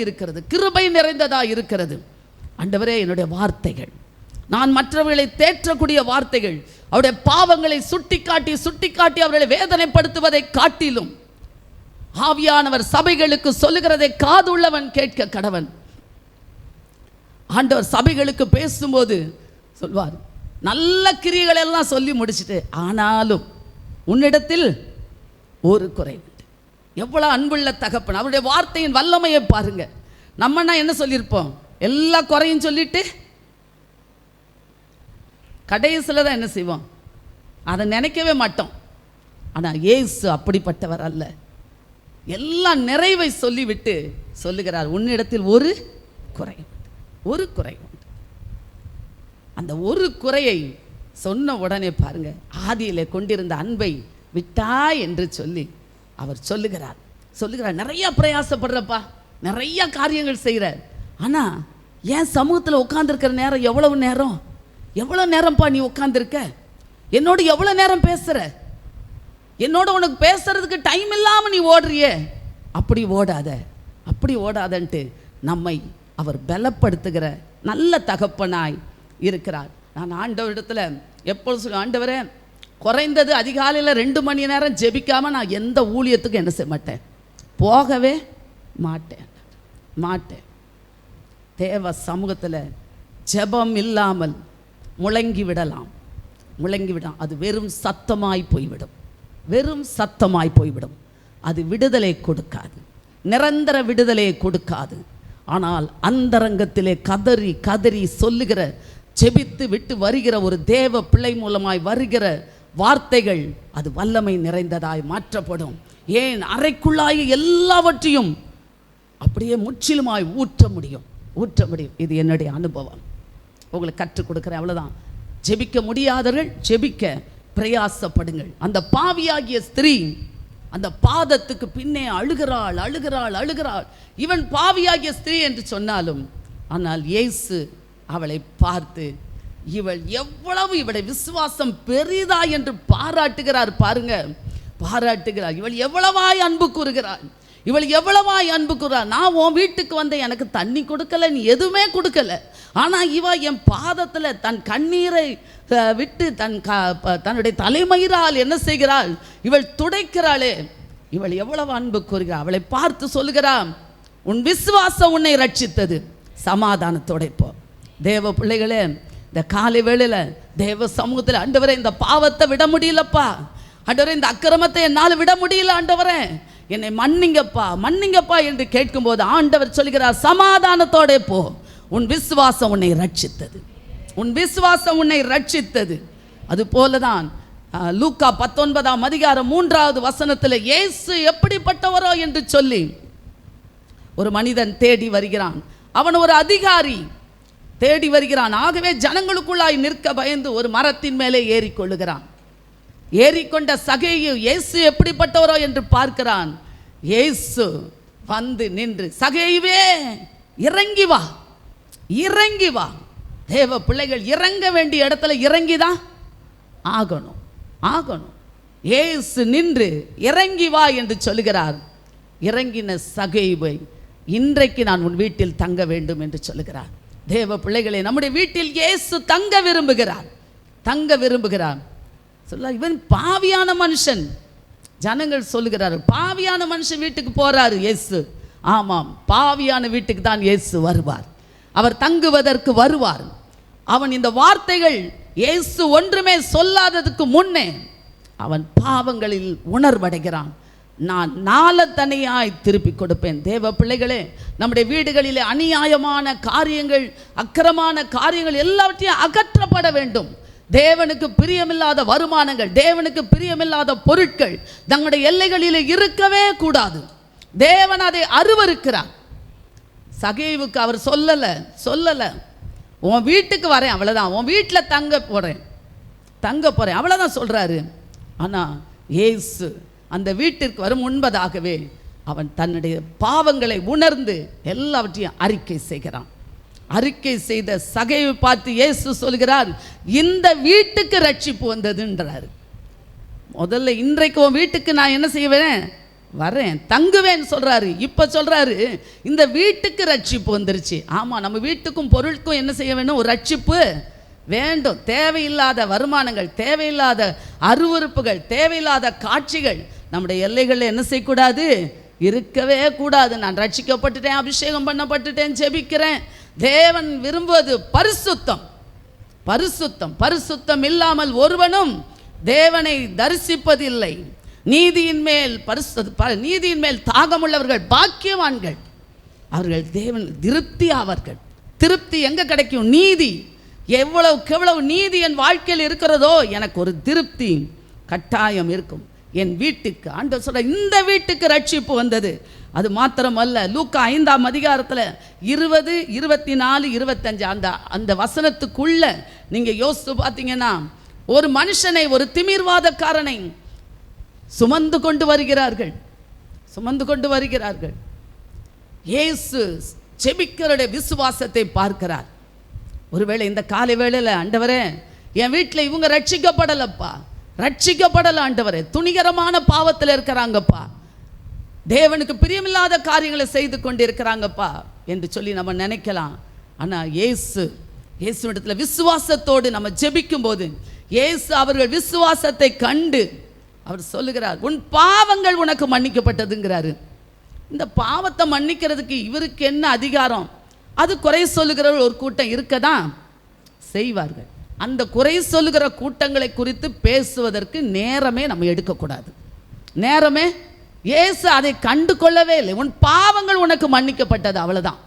இருக்கிறது, கிருபை நிறைந்ததாய் இருக்கிறது. ஆண்டவரே, என்னுடைய வார்த்தைகள், நான் மற்றவர்களை தேற்றக்கூடிய வார்த்தைகள், அவருடைய பாவங்களை சுட்டிக்காட்டி அவர்களை வேதனைப்படுத்துவதை காட்டிலும் ஆவியானவர் சபைகளுக்கு சொல்லுகிறதை காதுள்ளவன் கேட்க கடவன். ஆண்டவர் சபைகளுக்கு பேசும்போது சொல்வார், நல்ல கிரியைகள் எல்லாம் சொல்லி முடிச்சுட்டு, ஆனாலும் உன்னிடத்தில் ஒரு குறை உண்டு. எவ்வளவு அன்புள்ள தகப்பன்! அவருடைய வார்த்தையின் வல்லமையை பாருங்க. நம்மனா என்ன சொல்லியிருப்போம்? எல்லா குறையும் சொல்லிட்டு கடைசியில் தான் என்ன செய்வோம்? அதை நினைக்கவே மாட்டோம். ஆனால் இயேசு அப்படிப்பட்டவர் அல்ல. எல்லா நிறைவை சொல்லிவிட்டு சொல்லுகிறார், உன்னிடத்தில் ஒரு குறை உண்டு. அந்த ஒரு குறையை சொன்ன உடனே பாருங்க, ஆதியிலே கொண்டிருந்த அன்பை விட்டாய் என்று சொல்லி அவர் சொல்லுகிறார். நிறைய பிரயாசப்படுறப்பா, நிறைய காரியங்கள் செய்கிறார். ஆனால் ஏன் சமூகத்தில் உட்காந்துருக்கிற நேரம் எவ்வளோ நேரம்ப்பா நீ உட்காந்துருக்க? என்னோடு எவ்வளோ நேரம் பேசுகிற? என்னோட உனக்கு பேசுறதுக்கு டைம் இல்லாமல் நீ ஓடுறியே. அப்படி ஓடாதன்ட்டு நம்மை அவர் பலப்படுத்துகிற நல்ல தகப்பனாய் இருக்கிறார். நான் ஆண்டவரிடத்தில் எப்பொழுது சொல்ல, ஆண்டவரே, குறைந்தது அதிகாலையில் 2 மணி நேரம் ஜெபிக்காமல் நான் எந்த ஊழியத்துக்கும் என்ன செய்ய மாட்டேன், போகவே மாட்டேன். தேவ சமூகத்தில் ஜெபம் இல்லாமல் முழங்கி விடலாம். அது வெறும் சத்தமாய் போய்விடும். அது விடுதலை கொடுக்காது, நிரந்தர விடுதலையை கொடுக்காது. ஆனால் அந்தரங்கத்திலே கதறி சொல்லுகிற, ஜெபித்து விட்டு வருகிற ஒரு தேவ பிள்ளை மூலமாய் வருகிற வார்த்தைகள் அது வல்லமை நிறைந்ததாய் மாற்றப்படும். ஏன்? அறைக்குள்ளாய் எல்லாவற்றையும் அப்படியே முற்றிலுமாய் ஊற்ற முடியும். இது என்னுடைய அனுபவம், உங்களுக்கு கற்றுக் கொடுக்குறேன். அவ்வளோதான். ஜெபிக்க முடியாதவர்கள் ஜெபிக்க பிரயாசப்படுங்கள். அந்த பாவியாகிய ஸ்திரீ அந்த பாதத்துக்கு பின்னே அழுகிறாள். இவன் பாவியாகிய ஸ்திரீ என்று சொன்னாலும், ஆனால் இயேசு அவளை பார்த்து இவளுடைய விசுவாசம் பெரிதா என்று பாராட்டுகிறார். பாருங்க, இவள் எவ்வளவாய் அன்பு கூறுகிறாள். நான் உன் வீட்டுக்கு வந்த, எனக்கு தண்ணி கொடுக்கல, நீ எதுவுமே கொடுக்கல. ஆனால் என் பாதத்தில் தன் கண்ணீரை விட்டு தன்னுடைய தலைமயிரால் என்ன செய்கிறாள்? இவள் துடைக்கிறாளே. இவள் எவ்வளவு அன்பு கூறுகிறாள். அவளை பார்த்து சொல்லுகிறான், உன் விசுவாசம் உன்னை ரட்சித்தது. சமாதானத்தோட இப்போ தேவ பிள்ளைகளே, இந்த காலை வேளையில் தேவ சமூகத்தில், ஆண்டவரே, இந்த பாவத்தை விட முடியலப்பா, ஆண்டவரே, இந்த அக்கிரமத்தை என்னால் விட முடியல, ஆண்டவரே, என்னை மன்னிங்கப்பா என்று கேட்கும்போது ஆண்டவர் சொல்கிறார், சமாதானத்தோட போ, உன் விசுவாசம் உன்னை ரட்சித்தது. அது போலதான் லூக்கா 19ஆம் அதிகாரம் 3வது வசனத்தில் இயேசு எப்படிப்பட்டவரோ என்று சொல்லி ஒரு மனிதன் தேடி வருகிறான். அவன் ஒரு அதிகாரி தேடி வருகிறான். ஆகவே ஜனங்களுக்குள்ளாய் நிற்க பயந்து ஒரு மரத்தின் மேலே ஏறிக்கொண்ட சகேயு இயேசு எப்படிப்பட்டவரோ என்று பார்க்கிறான். இயேசு வந்து நின்று, சகேயுவே, இறங்கி வா. தேவ பிள்ளைகள் இறங்க வேண்டிய இடத்துல இறங்கிதான் ஆகணும். இயேசு நின்று இறங்கி வா என்று சொல்லுகிறார். இறங்கின சகேயுவை, இன்றைக்கு நான் உன் வீட்டில் தங்க வேண்டும் என்று சொல்லுகிறார். தேவ பிள்ளைகளை, நம்முடைய வீட்டில் இயேசு தங்க விரும்புகிறார். தங்க விரும்புகிறான். சொல்ல இவன் பாவியான மனுஷன். ஜனங்கள் சொல்லுகிறாரு, பாவியான மனுஷன் வீட்டுக்கு போறாரு இயேசு. ஆமாம், பாவியான வீட்டுக்கு தான் இயேசு வருவார். அவர் தங்குவதற்கு வருவார். அவன் இந்த வார்த்தைகள் இயேசு ஒன்றுமே சொல்லாததுக்கு முன்னே அவன் பாவங்களில் உணர்வடைகிறான். நான் நாளத்தனையாய் திருப்பி கொடுப்பேன். தேவ பிள்ளைகளே, நம்முடைய வீடுகளிலே அநியாயமான காரியங்கள், அக்கிரமான காரியங்கள் எல்லாவற்றையும் அகற்றப்பட வேண்டும். தேவனுக்கு பிரியமில்லாத வருமானங்கள், தேவனுக்கு பிரியமில்லாத பொருட்கள் தங்களுடைய எல்லைகளிலே இருக்கவே கூடாது. தேவன் அதை அருவருக்கிறார். சகேவுக்கு அவர் சொல்லலை உன் வீட்டுக்கு வரேன், அவ்வளோதான், உன் வீட்டில் தங்க போகிறேன் அவ்வளோதான் சொல்கிறாரு. ஆனால் இயேசு அந்த வீட்டிற்கு வரும் முன்பதாகவே அவன் தன்னுடைய பாவங்களை உணர்ந்து எல்லாவற்றையும் அறிக்கை செய்கிறான். அறிக்கை செய்த சகேவை பார்த்து இயேசு சொல்கிறார், இந்த வீட்டுக்கு ரட்சிப்பு வந்ததுன்றாரு. முதல்ல இன்றைக்கு உன் வீட்டுக்கு நான் என்ன செய்வேன், வரேன், தங்குவேன்னு சொல்கிறாரு. இப்போ சொல்கிறாரு, இந்த வீட்டுக்கு ரட்சிப்பு வந்துருச்சு. ஆமாம், நம்ம வீட்டுக்கும் பொருளுக்கும் என்ன செய்ய வேணும், ஒரு ரட்சிப்பு வேண்டும். தேவையில்லாத வருமானங்கள், தேவையில்லாத அருவருப்புகள், தேவையில்லாத காட்சிகள் நம்முடைய எல்லைகளில் என்ன செய்யக்கூடாது, இருக்கவே கூடாது. நான் ரட்சிக்கப்பட்டுட்டேன், அபிஷேகம் பண்ணப்பட்டுட்டேன், ஜெபிக்கிறேன். தேவன் விரும்புவது பரிசுத்தம். பரிசுத்தம் இல்லாமல் ஒருவனும் தேவனை தரிசிப்பதில்லை. நீதியின் மேல் தாகமுள்ளவர்கள் பாக்கியவான்கள், அவர்கள் தேவன் திருப்தி ஆவார்கள். திருப்தி எங்க கிடைக்கும்? நீதி. எவ்வளவு நீதி என் வாழ்க்கையில் இருக்கிறதோ எனக்கு ஒரு திருப்தி கட்டாயம் இருக்கும். என் வீட்டுக்கு ஆண்டவர் சொல்ற, இந்த வீட்டுக்கு ரட்சிப்பு வந்தது. அது மாத்திரமல்ல, லூக்கா 5ஆம் அதிகாரத்தில் 20, 24, 25 அந்த வசனத்துக்குள்ள நீங்க யோசித்து பார்த்தீங்கன்னா, ஒரு மனுஷனை, ஒரு திமிர்வாதக்காரனை சுமந்து கொண்டு வருகிறார்கள். இயேசு ஜெபிக்கிறவருடைய விசுவாசத்தை பார்க்கிறார். ஒருவேளை இந்த காலை வேளையில், ஆண்டவரே என் வீட்டில் இவங்க ரட்சிக்கப்படல ஆண்டவரே, துணிகரமான பாவத்தில் இருக்கிறாங்கப்பா, தேவனுக்கு பிரியமில்லாத காரியங்களை செய்து கொண்டு இருக்கிறாங்கப்பா என்று சொல்லி நம்ம நினைக்கலாம். ஆனால் இயேசுவிடத்துல விசுவாசத்தோடு நம்ம ஜெபிக்கும் போது இயேசு அவர்கள் விசுவாசத்தை கண்டு அவர் சொல்லுகிறார், உன் பாவங்கள் உனக்கு மன்னிக்கப்பட்டதுங்கிறாரு. இந்த பாவத்தை மன்னிக்கிறதுக்கு இவருக்கு என்ன அதிகாரம்? அது குறை சொல்லுகிறவர்கள் ஒரு கூட்டம் இருக்கதான் செய்வார்கள். அந்த குறை சொல்லுகிற கூட்டங்களை குறித்து பேசுவதற்கு நேரமே நம்ம எடுக்கக்கூடாது. இயேசு அதை கண்டு கொள்ளவே இல்லை. உன் பாவங்கள் உனக்கு மன்னிக்கப்பட்டது, அவ்வளவுதான்.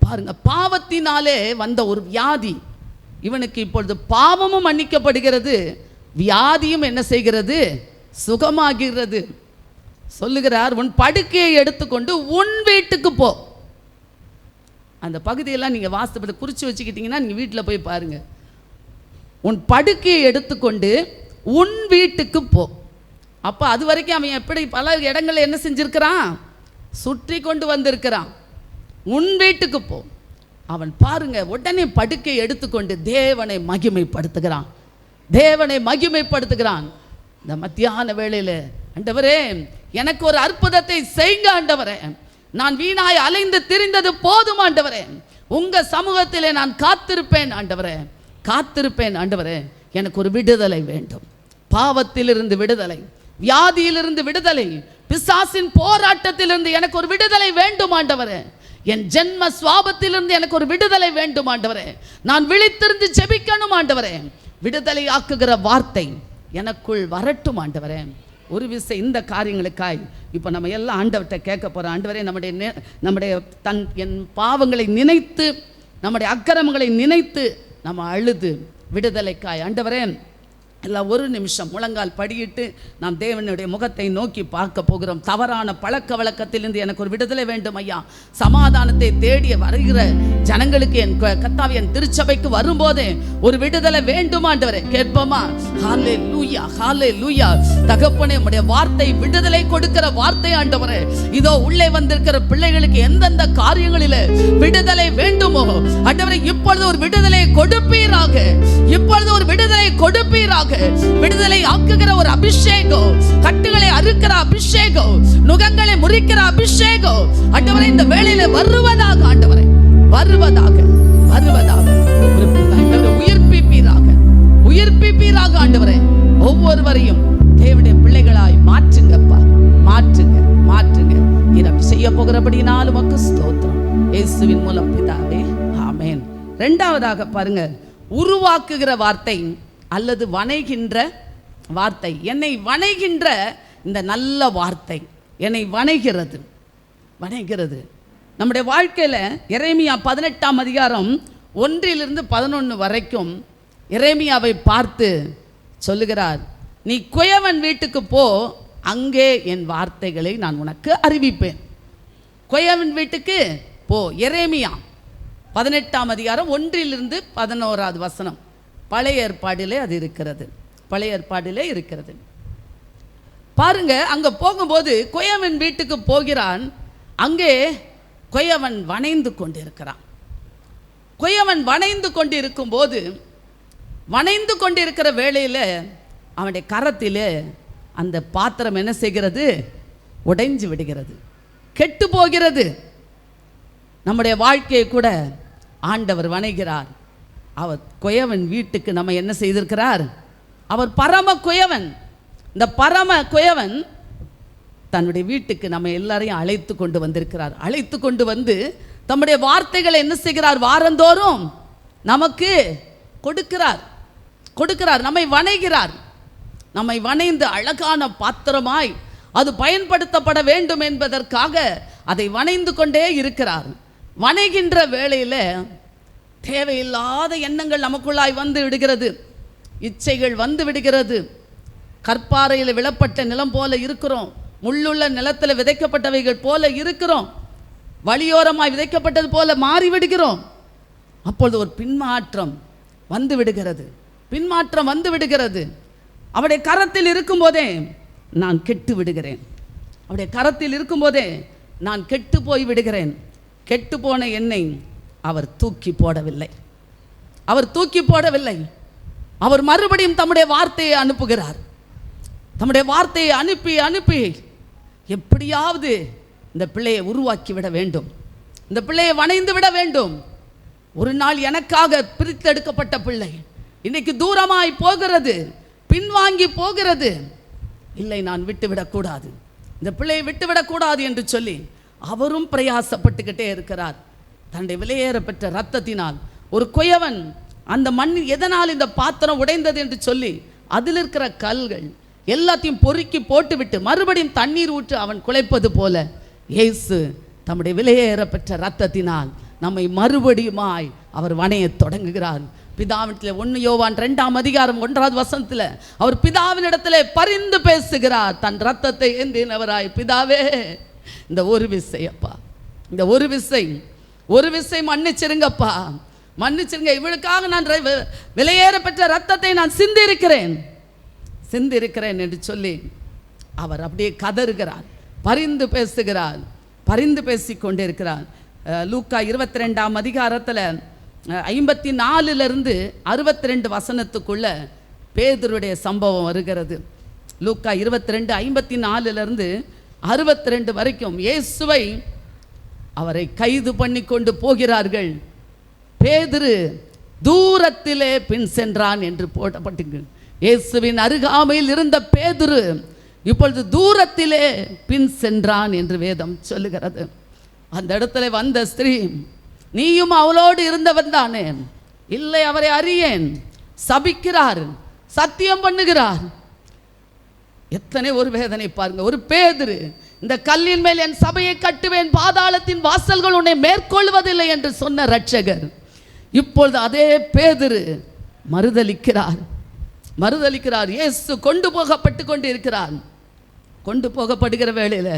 பாருங்க, பாவத்தினாலே வந்த ஒரு வியாதி இவனுக்கு இப்பொழுது பாவமும் மன்னிக்கப்படுகிறது, வியாதியும் என்ன செய்கிறது, சுகமாகிறது. சொல்லுகிறார், உன் படுக்கையை எடுத்துக்கொண்டு உன் வீட்டுக்கு போ. அந்த பகுதியெல்லாம் நீங்கள் வாசித்து குறித்து வச்சுக்கிட்டீங்கன்னா நீங்கள் வீட்டில் போய் பாருங்க. உன் படுக்கையை எடுத்துக்கொண்டு உன் வீட்டுக்கு போ. அப்போ அது வரைக்கும் அவன் எப்படி பல இடங்களில் என்ன செஞ்சிருக்கிறான், சுற்றி கொண்டு வந்திருக்கிறான். உன் வீட்டுக்கு போ. அவன் பாருங்க, உடனே படுக்கையை எடுத்துக்கொண்டு தேவனை மகிமைப்படுத்துகிறான். இந்த மத்தியான வேளையில், ஆண்டவரே எனக்கு ஒரு அற்புதத்தை செய்யுங்க ஆண்டவரே, நான் வீணாய் அலைந்து திரிந்தது போதும் ஆண்டவரே, உங்க சமூகத்திலே நான் காத்திருப்பேன் ஆண்டவரே, எனக்கு ஒரு விடுதலை வேண்டும். பாவத்திலிருந்து விடுதலை, வியாதியிலிருந்து விடுதலை, பிசாசின் போராட்டத்திலிருந்து எனக்கு ஒரு விடுதலை வேண்டும் ஆண்டவரே, என் ஜென்ம சுவாபத்திலிருந்து எனக்கு ஒரு விடுதலை வேண்டும் ஆண்டவரே, நான் விழித்திருந்து ஜெபிக்கணும் ஆண்டவரே, விடுதலை ஆக்குகிற வார்த்தை எனக்குள் வரட்டும் ஆண்டவரே. ஒரு விசை இந்த காரியங்களுக்காய் இப்போ நம்ம எல்லாம் ஆண்டவர்கிட்ட கேட்க போகிறோம். ஆண்டவரே, நம்முடைய என் பாவங்களை நினைத்து, நம்முடைய அக்கிரமங்களை நினைத்து நம்ம அழுது விடுதலைக்காய் ஆண்டவரே எல்லாம் ஒரு நிமிஷம் முழங்கால் படியிட்டு நாம் தேவனுடைய முகத்தை நோக்கி பார்க்க போகிறோம். தவறான பழக்க வழக்கத்திலிருந்து எனக்கு ஒரு விடுதலை வேண்டும் ஐயா. சமாதானத்தை தேடிய வருகிற ஜனங்களுக்கு என் கர்த்தாவே, என் திருச்சபைக்கு வரும்போதே ஒரு விடுதலை வேண்டும் ஆண்டவரே. கேட்போமா? ஹல்லேலூயா, ஹல்லேலூயா. தகப்பனே, உம்முடைய வார்த்தை விடுதலை கொடுக்கிற வார்த்தை ஆண்டவரே. இதோ உள்ளே வந்திருக்கிற பிள்ளைகளுக்கு எந்தெந்த காரியங்களில் விடுதலை வேண்டுமோ ஆண்டவரே, இப்பொழுது ஒரு விடுதலை கொடுப்பீராக, விடுதலை ஆக்குகிற ஒரு அபிஷேகம், கட்டுகளை அறுக்கிற அபிஷேகம், நுகங்களை முறிக்கிற அபிஷேகம் ஆண்டவரே இந்த வேளையில வருவதாக, ஆண்டவரே வருவதாக. உயிர்ப்பிப்பீராக, உயிர்ப்பிப்பீராக ஆண்டவரே. ஒவ்வொருவரையும் தேவனுடைய பிள்ளைகளாய் மாற்றுங்கப்பா, மாற்றுங்க, மாற்றுங்க. நீர் செய்ய போகிறபடினாலும் உமக்கு ஸ்தோத்திரம், இயேசுவின் மூலம் பிதாவே, ஆமென். இரண்டாவதாக பாருங்க, உருவாக்குகிற வார்த்தை அல்லது வணைகின்ற வார்த்தை. என்னை வணைகின்ற இந்த நல்ல வார்த்தை என்னை வணைகிறது, வணைகிறது. நம்முடைய வாழ்க்கையில் எரேமியா 18ஆம் அதிகாரம் 1-11 வரைக்கும் எரேமியாவை பார்த்து சொல்லுகிறார், நீ குயவன் வீட்டுக்கு போ, அங்கே என் வார்த்தைகளை நான் உனக்கு அறிவிப்பேன். குயவன் வீட்டுக்கு போ. எரேமியா 18ஆம் அதிகாரம் 1-11 வசனம். பழைய ஏற்பாடிலே அது இருக்கிறது, பழைய ஏற்பாடிலே இருக்கிறது. பாருங்க, அங்க போகும்போது குயவன் வீட்டுக்கு போகிறான். அங்கே குயவன் வணைந்து கொண்டிருக்கிறான். குயவன் வணைந்து கொண்டிருக்கும் போது, வணைந்து கொண்டிருக்கிற வேளையில் அவனுடைய கரத்திலே அந்த பாத்திரம் என்ன செய்கிறது? உடைஞ்சு விடுகிறது, கெட்டு போகிறது. நம்முடைய வாழ்க்கையை கூட ஆண்டவர் வணைகிறார். அவர் குயவன் வீட்டுக்கு நம்ம என்ன செய்திருக்கிறார்? அவர் பரம குயவன். இந்த பரம குயவன் தன்னுடைய வீட்டுக்கு நம்ம எல்லாரையும் அழைத்து கொண்டு வந்திருக்கிறார். அழைத்து கொண்டு வந்து தம்முடைய வார்த்தைகளை என்ன செய்கிறார்? வாரந்தோறும் நமக்கு கொடுக்கிறார், கொடுக்கிறார். நம்மை வணைகிறார். நம்மை வணைந்து அழகான பாத்திரமாய் அது பயன்படுத்தப்பட வேண்டும் என்பதற்காக அதை வணைந்து கொண்டே இருக்கிறார். வணைகின்ற வேளையில் தேவையில்லாத எண்ணங்கள் நமக்குள்ளாய் வந்து விடுகிறது, இச்சைகள் வந்து விடுகிறது. கற்பாறையில் விழப்பட்ட நிலம் போல இருக்கிறோம், முள்ளுள்ள நிலத்தில் விதைக்கப்பட்டவைகள் போல இருக்கிறோம், வழியோரமாய் விதைக்கப்பட்டது போல மாறிவிடுகிறோம். அப்பொழுது ஒரு பின்மாற்றம் வந்து விடுகிறது, பின்மாற்றம் வந்து விடுகிறது. அவருடைய கரத்தில் இருக்கும்போதே நான் கெட்டு விடுகிறேன், அவருடைய கரத்தில் இருக்கும்போதே நான் கெட்டு போய் விடுகிறேன். கெட்டு போன என்னை அவர் தூக்கி போடவில்லை, அவர் தூக்கி போடவில்லை. அவர் மறுபடியும் தம்முடைய வார்த்தையை அனுப்புகிறார். தம்முடைய வார்த்தையை அனுப்பி அனுப்பி எப்படியாவது இந்த பிள்ளையை உருவாக்கி விட வேண்டும், இந்த பிள்ளையை வணைந்து விட வேண்டும். ஒரு நாள் எனக்காக பிரித்தெடுக்கப்பட்ட பிள்ளை இன்னைக்கு தூரமாய் போகிறது, பின்வாங்கி போகிறது. இல்லை, நான் விட்டுவிடக்கூடாது, இந்த பிள்ளையை விட்டுவிடக்கூடாது என்று சொல்லி அவரும் பிரயாசப்பட்டுக்கிட்டே இருக்கிறார். தன்னுடைய விலையேற பெற்ற இரத்தத்தினால் ஒரு குயவன் அந்த மண் எதனால் இந்த பாத்திரம் உடைந்தது என்று சொல்லி அதில் இருக்கிற கல்கள் எல்லாத்தையும் பொறுக்கி போட்டுவிட்டு மறுபடியும் தண்ணீர் ஊற்று அவன் குலைப்பது போல இயேசு தம்முடைய விலையேற பெற்ற இரத்தத்தினால் நம்மை மறுபடியுமாய் அவர் வணைய தொடங்குகிறார். பிதாவிடத்தில் 1 யோவான் 2ஆம் அதிகாரம் 1வது வசனத்தில் அவர் பிதாவினிடத்திலே பரிந்து பேசுகிறார். தன் இரத்தத்தை ஏந்தினவராய், பிதாவே இந்த ஒரு விசை அப்பா, இந்த ஒரு விசை மன்னிச்சிருங்கப்பா, மன்னிச்சிருங்க. இவளுக்காக நான் விலையேற பெற்ற இரத்தத்தை நான் சிந்திருக்கிறேன் என்று சொல்லி அவர் அப்படியே கதறுகிறார், பரிந்து பேசுகிறார், பரிந்து பேசிக்கொண்டிருக்கிறார். லூக்கா 22ஆம் அதிகாரத்தில் 54 62 வசனத்துக்குள்ள பேதுருடைய சம்பவம் வருகிறது. லூக்கா 22 54 62 வரைக்கும் இயேசுவை அவரை கைது பண்ணி கொண்டு போகிறார்கள். பேதுரு தூரத்திலே பின் சென்றான் என்று போடப்பட்டு, இயேசுவின் அருகாமையில் இருந்த பேதுரு இப்பொழுது தூரத்திலே பின் சென்றான் என்று வேதம் சொல்லுகிறது. அந்த இடத்துல வந்த ஸ்திரீ, நீயும் அவளோடு இருந்தவன் தானே? இல்லை, அவரை அறியேன். சபிக்கிறார், சத்தியம் பண்ணுகிறார். எத்தனை ஒரு வேதனை பாருங்க. ஒரு பேதுரு, இந்த கல்லின் மேல் என் சபையை கட்டுவேன், பாதாளத்தின் வாசல்கள் உன்னை மேற்கொள்வதில்லை என்று சொன்ன இரட்சகர் இப்பொழுது அதே பேதுரு மறுதலிக்கிறார். இயேசு கொண்டு போகப்பட்டு கொண்டு இருக்கிறார். கொண்டு போகப்படுகிற வேளையில்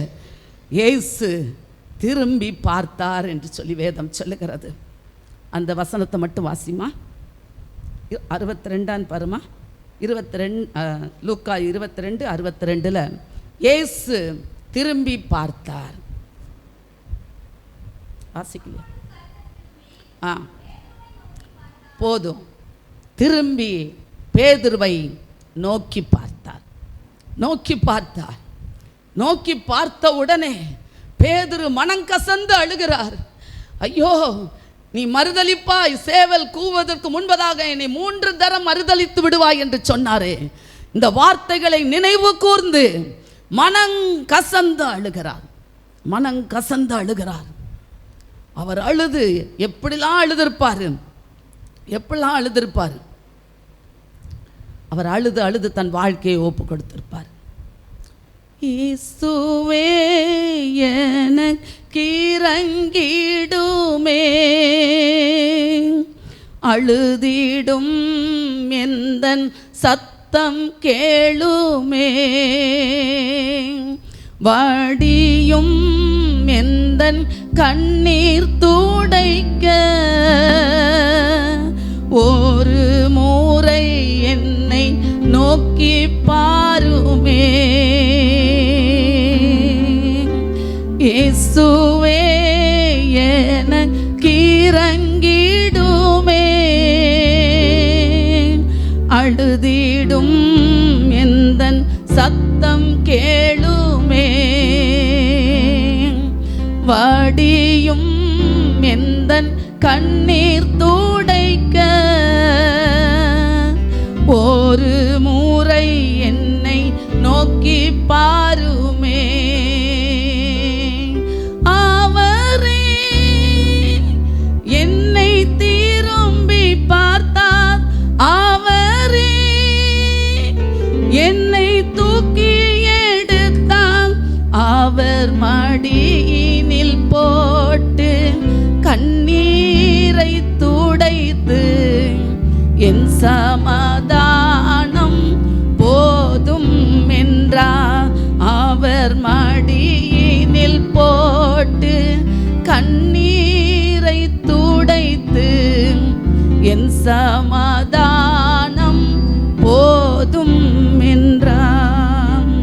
இயேசு திரும்பி பார்த்தார் என்று சொல்லி வேதம் சொல்லுகிறது. அந்த வசனத்தை மட்டும் வாசிமா. 62 பாருமா. 22 லூக்கா 22 62 இயேசு திரும்பி பார்த்தார். வாசிக்கலையா? போதும். திரும்பி பேதுருவை நோக்கி பார்த்த உடனே பேதுரு மனம் கசந்து அழுகிறார். ஐயோ, நீ மறுதலிப்பாய், சேவல் கூவதற்கு முன்பதாக என்னை 3 தரம் மறுதலித்து விடுவாய் என்று சொன்னாரே. இந்த வார்த்தைகளை நினைவு கூர்ந்து மனங்கசந்து அழுகிறார். மனங்கசந்து அழுகிறார். அவர் அழுது எப்படிலாம் அழுதிருப்பார், எப்படிலாம் அழுதிருப்பார். அவர் அழுது அழுது தன் வாழ்க்கையை ஒப்பு கொடுத்திருப்பார். இயேசுவே எனக்கு இறங்கிடுமே, அழுதிடும் எந்தன் சத்தம் கேளுமே, வடியும் எந்தன் கண்ணீர் துடைக்க ஒரு முறை என்னை நோக்கி பாருமே. இயேசுவே எனக்கு இறங்கிடுமே, அழுதிடும் எந்தன் சத்தம் கேளுமே, வடியும் எந்தன் கண்ணீர் துடைக்க ஒரு முறை என்னை நோக்கி பாருமே. அவரே என்னை திரும்பி பார்த்தார், அவரே என்னை தூக்கி எடுத்தார், அவர் மடியினில் போட்டு கண்ணீரை துடைத்து என் சமாதானம் போதும் என்றார். அவர் மடியினில் போட்டு கண்ணீரை துடைத்து என் சமாதானம் போதும் என்றார்.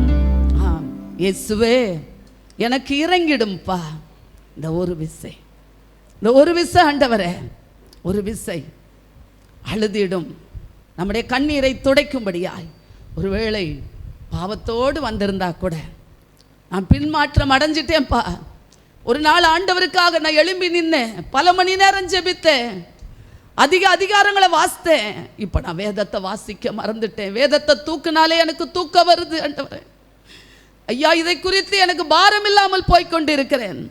இயேசுவே எனக்கு இறங்கிடும்பா. இந்த ஒரு விசை, இந்த ஒரு விசை ஆண்டவரே, ஒரு விசை அழுதிடும் நம்முடைய கண்ணீரை துடைக்கும்படியாய். ஒருவேளை பாவத்தோடு வந்திருந்தா கூட, நான் பின்மாற்றம் அடைஞ்சிட்டேன்ப்பா, ஒரு நாள் ஆண்டவருக்காக நான் எழும்பி நின்னேன், பல மணி நேரம் ஜெபித்தேன், அதிக அதிகாரங்களை வாசித்தேன், இப்போ நான் வேதத்தை வாசிக்க மறந்துட்டேன், வேதத்தை தூக்குனாலே எனக்கு தூக்கம் வருது ஆண்டவரே, ஐயா இதை குறித்து எனக்கு பாரம் இல்லாமல் போய்கொண்டு இருக்கிறேன்,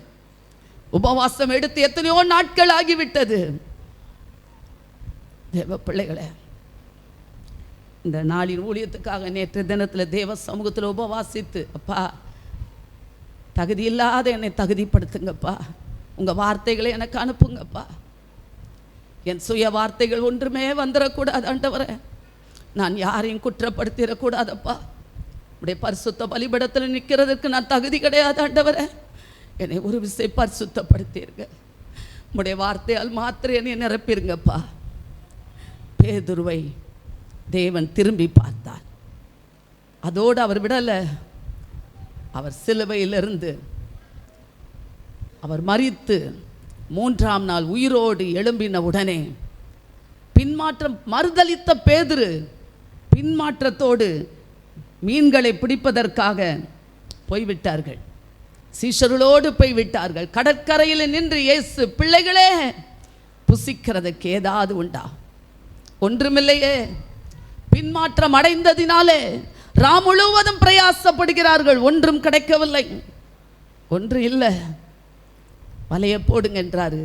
உபவாசம் எடுத்து எத்தனையோ நாட்கள் ஆகிவிட்டது. தேவ பிள்ளைகளே, இந்த நாளின் ஊழியத்துக்காக நேற்று தினத்தில் தேவ சமூகத்தில் உபவாசித்து, அப்பா தகுதி இல்லாத என்னை தகுதிப்படுத்துங்கப்பா, உங்கள் வார்த்தைகளை எனக்கு அனுப்புங்கப்பா, என் சுய வார்த்தைகள் ஒன்றுமே வந்துடக்கூடாது ஆண்டவரே, நான் யாரையும் குற்றப்படுத்திடக்கூடாதப்பா, உடைய பரிசுத்த பலிபடத்தில் நிற்கிறதுக்கு நான் தகுதி கிடையாது ஆண்டவரே, என்னை ஒரு விசை பரிசுத்தப்படுத்திருங்க, உடைய வார்த்தையால் மாத்திரம் என்னை நிரப்பிருங்கப்பா. பேதுருவை தேவன் திரும்பி பார்த்தார், அதோடு அவர் விடலை, அவர் சிலுவையிலிருந்து அவர் மரித்து 3ஆம் நாள் உயிரோடு எழும்பின உடனே பின்மாற்றம் மறுதலித்த பேதுரு பின்மாற்றத்தோடு மீன்களை பிடிப்பதற்காக போய்விட்டார்கள், சீஷர்களோடு போய்விட்டார்கள். கடற்கரையில் நின்று இயேசு, பிள்ளைகளே புசிக்கிறதுக்கு ஏதாவது உண்டா? ஒன்றுமில்லையே. பின்மாற்றம் அடைந்ததினாலே ராம் முழுவதும் பிரயாசப்படுகிறார்கள், ஒன்றும் கிடைக்கவில்லை, ஒன்று இல்லை. வலையை போடுங்க என்றாரு.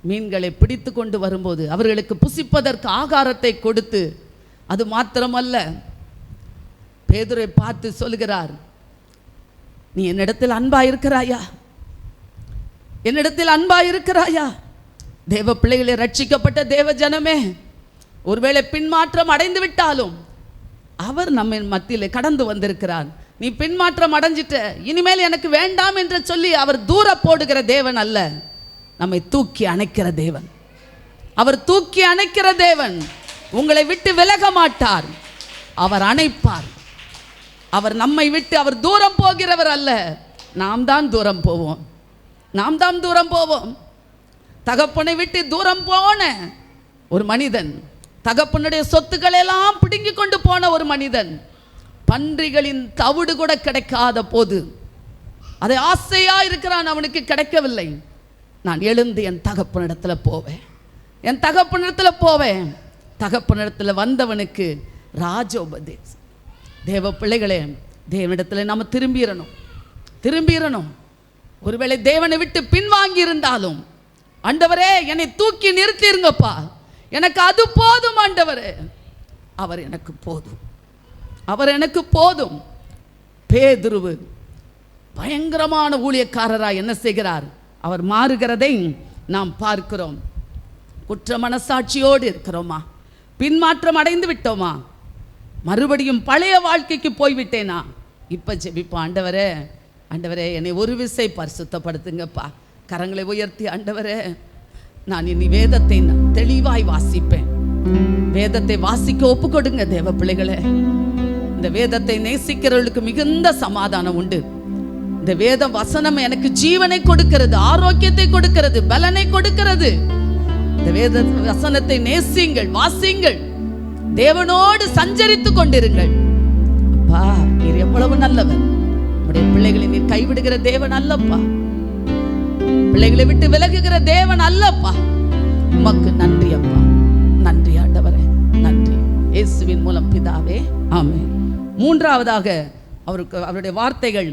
மீன்களை பிடித்து கொண்டு வரும்போது அவர்களுக்கு புசிப்பதற்கு ஆகாரத்தை கொடுத்து, அது மாத்திரமல்ல, பேதுரை பார்த்து சொல்கிறார், நீ என்னிடத்தில் அன்பா இருக்கிறாயா? என்னிடத்தில் அன்பா இருக்கிறாயா? தேவ பிள்ளைகளை, ரட்சிக்கப்பட்ட தேவ ஜனமே, ஒருவேளை பின்மாற்றம் அடைந்து விட்டாலும் அவர் நம்ம மத்தியில் கடந்து வந்திருக்கிறார். நீ பின்மாற்றம் அடைஞ்சிட்ட, இனிமேல் எனக்கு வேண்டாம் என்று சொல்லி அவர் தூர போடுகிற தேவன் அல்ல, நம்மை தூக்கி அணைக்கிற தேவன். அவர் தூக்கி அணைக்கிற தேவன். உங்களை விட்டு விலக மாட்டார், அவர் அணைப்பார். அவர் நம்மை விட்டு அவர் தூரம் போகிறவர் அல்ல, நாம் தான் தூரம் போவோம், நாம் தான் தூரம் போவோம். தகப்பனை விட்டு தூரம் போன ஒரு மனிதன், தகப்பனுடைய சொத்துக்களெல்லாம் பிடுங்கி கொண்டு போன ஒரு மனிதன், பன்றிகளின் தவிடு கூட கிடைக்காத போது அதை ஆசையா இருக்கிறான், அவனுக்கு கிடைக்கவில்லை. நான் எழுந்து என் தகப்பனிடத்தில் போவேன். என் தகப்பனிடத்தில் போவேன். தகப்பனிடத்தில் வந்தவனுக்கு ராஜோபதேசம். தேவ பிள்ளைகளே, தேவனிடத்தில் நம்ம திரும்பிடணும். ஒருவேளை தேவனை விட்டு பின்வாங்கி இருந்தாலும், ஆண்டவரே என்னை தூக்கி நிறுத்திருங்கப்பா, எனக்கு அது போதும் ஆண்டவரே, அவர் எனக்கு போதும். பேதுருவு பயங்கரமான ஊழியக்காரராய் என்ன செய்கிறார்? அவர் மாறுகிறதை நாம் பார்க்கிறோம். குற்ற மனசாட்சியோடு இருக்கிறோமா? பின்மாற்றம் அடைந்து விட்டோமா? மறுபடியும் பழைய வாழ்க்கைக்கு போய்விட்டேனா? இப்போ ஜெபிப்போம். ஆண்டவரே என்னை ஒரு விசை பரிசுத்தப்படுத்துங்கப்பா. கரங்களை உயர்த்தி, ஆண்டவரே நான் இனி வேதத்தை தெளிவாய் வாசிப்பேன். வேதத்தை வாசிக்க ஒப்பு கொடுங்க தேவ பிள்ளைகளே. இந்த வேதத்தை நேசிக்கிறவர்களுக்கு மிகுந்த சமாதானம் உண்டு. இந்த வேத வசனம் எனக்கு ஜீவனை கொடுக்கிறது, ஆரோக்கியத்தை கொடுக்கிறது, பலனை கொடுக்கிறது. இந்த வேத வசனத்தை நேசிங்கள், வாசிங்கள், தேவனோடு சஞ்சரித்து கொண்டிருங்கள். அப்பா நீர் எவ்வளவு நல்லவர். உடைய பிள்ளைகளை நீர் கைவிடுகிற தேவன் அல்லப்பா. பிள்ளைகளை விட்டு விலகுகிற தேவன் அல்லப்பா. உமக்கு நன்றி அப்பா. நன்றி ஆண்டவரே, நன்றி. இயேசுவின் மூலம் பிதாவே, ஆமென். மூன்றாவதாக அவருடைய வார்த்தைகள்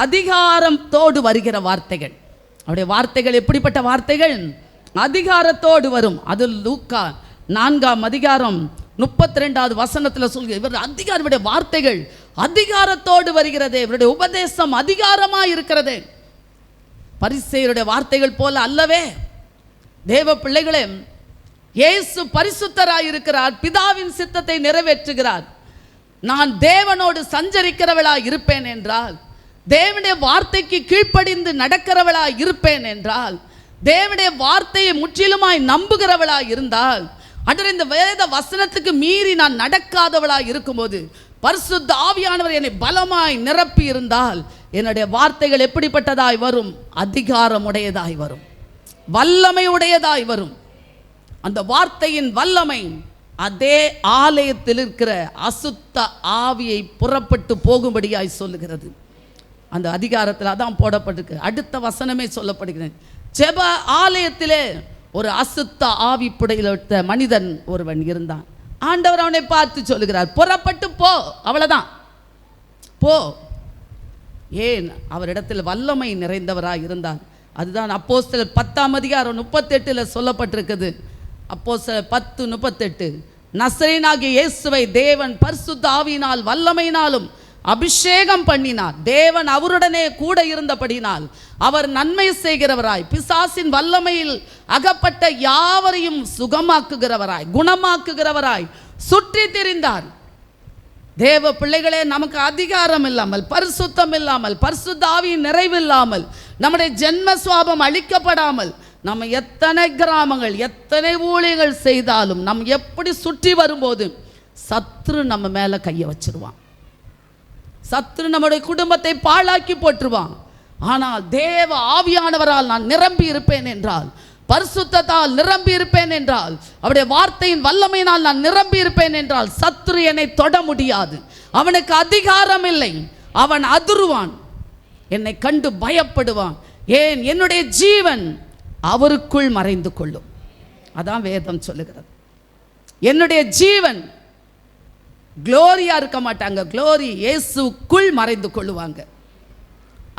அதிகாரத்தோடு வருகிற வார்த்தைகள். அவருடைய வார்த்தைகள் எப்படிப்பட்ட வார்த்தைகள்? அதிகாரத்தோடு வரும். அது லூக்கா 4ஆம் அதிகாரம் 32வது வசனத்தில் சொல்கிற இவருடைய வார்த்தைகள் அதிகாரத்தோடு வருகிறது. இவருடைய உபதேசம் அதிகாரமாக இருக்கிறது. பரிசேயருடைய வார்த்தைகள் போல அல்லவே. தேவ பிள்ளைகளே, இயேசு பரிசுத்தராய் இருக்கிறார், பிதாவின் சித்தத்தை நிறைவேற்றுகிறார். நான் தேவனோடு சஞ்சரிக்கிறவளாய் இருப்பேன் என்றால், தேவனுடைய வார்த்தைக்கு கீழ்ப்படிந்து நடக்கிறவளாய் இருப்பேன் என்றால், தேவனுடைய வார்த்தையை முற்றிலுமாய் நம்புகிறவளாய் இருந்தால், அன்று இந்த வேத வசனத்துக்கு மீறி நான் நடக்காதவளாய் இருக்கும்போது, பரிசுத்த ஆவியானவர் என்னை பலமாய் நிரப்பி இருந்தால், என்னுடைய வார்த்தைகள் எப்படிப்பட்டதாய் வரும்? அதிகாரமுடையதாய் வரும், வல்லமை உடையதாய் வரும். அந்த வார்த்தையின் வல்லமை அதே ஆலயத்தில் இருக்கிற அசுத்த ஆவியை புறப்பட்டு போகும்படியாய் சொல்லுகிறது. அந்த அதிகாரத்தில் அதான் போடப்பட்டிருக்கு. அடுத்த வசனமே சொல்லப்படுகிறது. ஜெப ஆலயத்திலே ஒரு அசுத்த ஆவி புடையிட்ட மனிதன் ஒருவன் இருந்தான். ஆண்டவர் அவனை பார்த்து சொல்லுகிறார், புறப்பட்டு போ, அவ்வளவுதான், போ. ஏன்? அவரிடத்தில் வல்லமை நிறைந்தவராய் இருந்தார். அதுதான் அப்போஸ்தலர் 10ஆம் அதிகாரம் 38 சொல்லப்பட்டிருக்குது. அப்போஸ்தலர் 10:38, நசரேயனாகிய இயேசுவை தேவன் பரிசுத்த ஆவியினால் வல்லமையினாலும் அபிஷேகம் பண்ணினார். தேவன் அவருடனே கூட இருந்தபடினால் அவர் நன்மை செய்கிறவராய், பிசாசின் வல்லமையில் அகப்பட்ட யாவரையும் சுகமாக்குகிறவராய், குணமாக்குகிறவராய் சுற்றி திரிந்தார். தேவ பிள்ளைகளே, நமக்கு அதிகாரம் இல்லாமல், பரிசுத்தம் இல்லாமல், பரிசுத்த ஆவியின் நிறைவில்லாமல், நம்முடைய ஜென்ம சுவாபம் அழிக்கப்படாமல், நம்ம எத்தனை கிராமங்கள், எத்தனை ஊழியர்கள் செய்தாலும், நம்ம எப்படி சுற்றி வரும்போது சத்ரு நம்ம மேலே கையை வச்சிருவான். சத்ரு நம்முடைய குடும்பத்தை பாழாக்கி போட்டுருவான். ஆனால் தேவ ஆவியானவரால் நான் நிரம்பி இருப்பேன் என்றால், பரிசுத்தத்தால் நிரம்பி இருப்பேன் என்றால், அவருடைய வார்த்தையின் வல்லமையினால் நான் நிரம்பி இருப்பேன் என்றால், சத்ரு என்னை தொட முடியாது. அவனுக்கு அதிகாரம் இல்லை. அவன் அதிருவான், என்னை கண்டு பயப்படுவான். ஏன்? என்னுடைய ஜீவன் அவருக்குள் மறைந்து கொள்ளும். அதான் வேதம் சொல்லுகிறது. என்னுடைய ஜீவன் குளோரியா இருக்க மாட்டாங்க, குளோரி இயேசுக்குள் மறைந்து கொள்ளுவாங்க.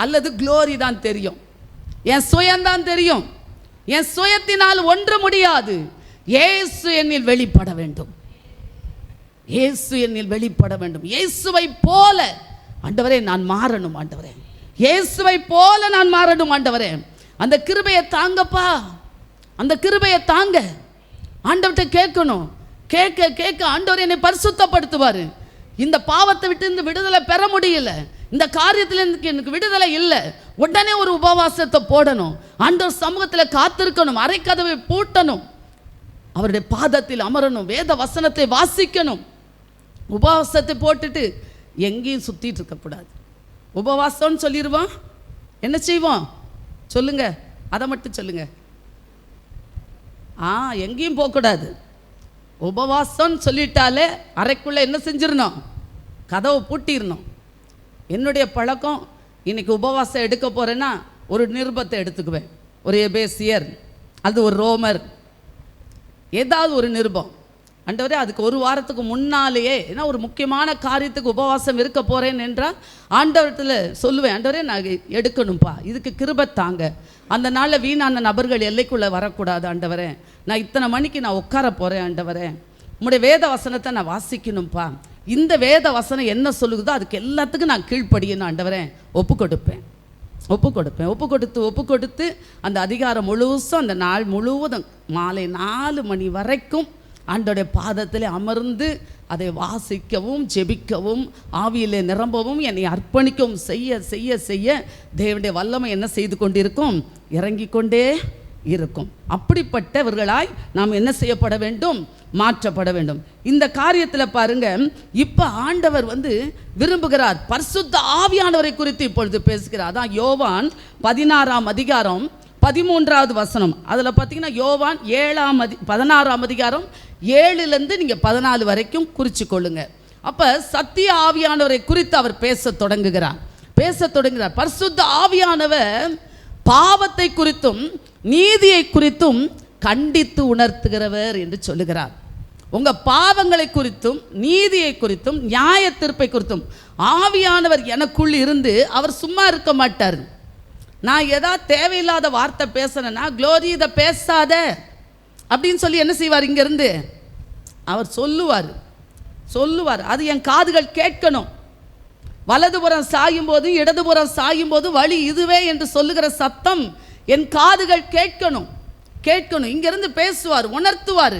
அல்லது குளோரி தான் தெரியும், என் சுயம்தான் தெரியும், என் சுயத்தினால் ஒன்று முடியாது. இயேசு என்னில் வெளிப்பட வேண்டும், இயேசு என்னில் வெளிப்பட வேண்டும். இயேசுவை போல ஆண்டவரே நான் மாறணும். ஆண்டவரே இயேசுவை போல நான் மாறணும். ஆண்டவரே அந்த கிருபையை தாங்கப்பா, அந்த கிருபையை தாங்க. ஆண்டவர்கிட்ட கேட்கணும். கேட்க கேட்க ஆண்டவர் என்னை பரிசுத்தப்படுத்துவார். இந்த பாவத்தை விட்டு இந்த விடுதலை பெற முடியல, இந்த காரியத்தில் எனக்கு விடுதலை இல்லை, உடனே ஒரு உபவாசத்தை போடணும். ஆண்டவர் சமூகத்தில் காத்திருக்கணும், அரைக்கதவை பூட்டணும், அவருடைய பாதத்தில் அமரணும், வேத வசனத்தை வாசிக்கணும். உபவாசத்தை போட்டுட்டு எங்கேயும் சுற்றிட்டு இருக்கக்கூடாது. உபவாசம்னு சொல்லிடுவோம், என்ன செய்வோம் சொல்லுங்க, அதை மட்டும் சொல்லுங்க. எங்கேயும் போகக்கூடாது. உபவாசம்னு சொல்லிட்டாலே அறைக்குள்ளே என்ன செஞ்சிடணும்? கதவை பூட்டிடணும். என்னுடைய பழக்கம், இன்னைக்கு உபவாசம் எடுக்க போகிறேன்னா ஒரு நிருபத்தை எடுத்துக்குவேன். ஒரு எபேசியர், அது ஒரு ரோமர், ஏதாவது ஒரு நிருபம். ஆண்டவரே அதுக்கு ஒரு வாரத்துக்கு முன்னாலேயே, ஏன்னா ஒரு முக்கியமான காரியத்துக்கு உபவாசம் இருக்க போகிறேன் என்றால் ஆண்டவரத்தில் சொல்லுவேன், ஆண்டவரே நான் எடுக்கணும்ப்பா, இதுக்கு கிருபை தாங்க, அந்த நாளில் வீணான நபர்கள் எல்லைக்குள்ளே வரக்கூடாது ஆண்டவரே, நான் இத்தனை மணிக்கு நான் உட்கார போகிறேன் ஆண்டவரே, உங்களுடைய வேத வசனத்தை நான் வாசிக்கணும்ப்பா, இந்த வேத வசனம் என்ன சொல்லுதோ அதுக்கு எல்லாத்துக்கும் நான் கீழ்ப்படியணும் ஆண்டவரே, ஒப்பு கொடுத்து அந்த அதிகாரம் முழுசும் அந்த நாள் முழுவதும் மாலை 4 மணி வரைக்கும் ஆண்டோடைய பாதத்தில் அமர்ந்து அதை வாசிக்கவும் ஜெபிக்கவும் ஆவியிலே நிரம்பவும் என்னை அர்ப்பணிக்கவும் செய்ய செய்ய செய்ய தேவனுடைய வல்லமை என்ன செய்து கொண்டிருக்கும், இறங்கி கொண்டே இருக்கும். அப்படிப்பட்டவர்களாய் நாம் என்ன செய்யப்பட வேண்டும், மாற்றப்பட வேண்டும். இந்த காரியத்தில் பாருங்க, இப்போ ஆண்டவர் விரும்புகிறார், பரிசுத்த ஆவியானவரை குறித்து இப்பொழுது பேசுகிறார். அதான் யோவான் 16ஆம் அதிகாரம் 13வது வசனம். அதில் பார்த்தீங்கன்னா யோவான் 16ஆம் அதிகாரம் 7லேருந்து நீங்கள் 14 வரைக்கும் குறித்து கொள்ளுங்க. அப்போ சத்திய ஆவியானவரை குறித்து அவர் பேச தொடங்குகிறார். பரிசுத்த ஆவியானவர் பாவத்தை குறித்தும் நீதியை குறித்தும் கண்டித்து உணர்த்துகிறவர் என்று சொல்லுகிறார். உங்கள் பாவங்களை குறித்தும் நீதியை குறித்தும் நியாய தீர்ப்பை குறித்தும் ஆவியானவர் எனக்குள் இருந்து அவர் சும்மா இருக்க மாட்டார். நான் ஏதாவது தேவையில்லாத வார்த்தை பேசுனேன்னா, க்ளோரி இதை பேசாத அப்படின்னு சொல்லி என்ன செய்வார், இங்கேருந்து அவர் சொல்லுவார். அது என் காதுகள் கேட்கணும். வலதுபுறம் சாயும் போதும் இடதுபுறம் சாயும் போதும் வழி இதுவே என்று சொல்லுகிற சத்தம் என் காதுகள் கேட்கணும். இங்கிருந்து பேசுவார், உணர்த்துவார்.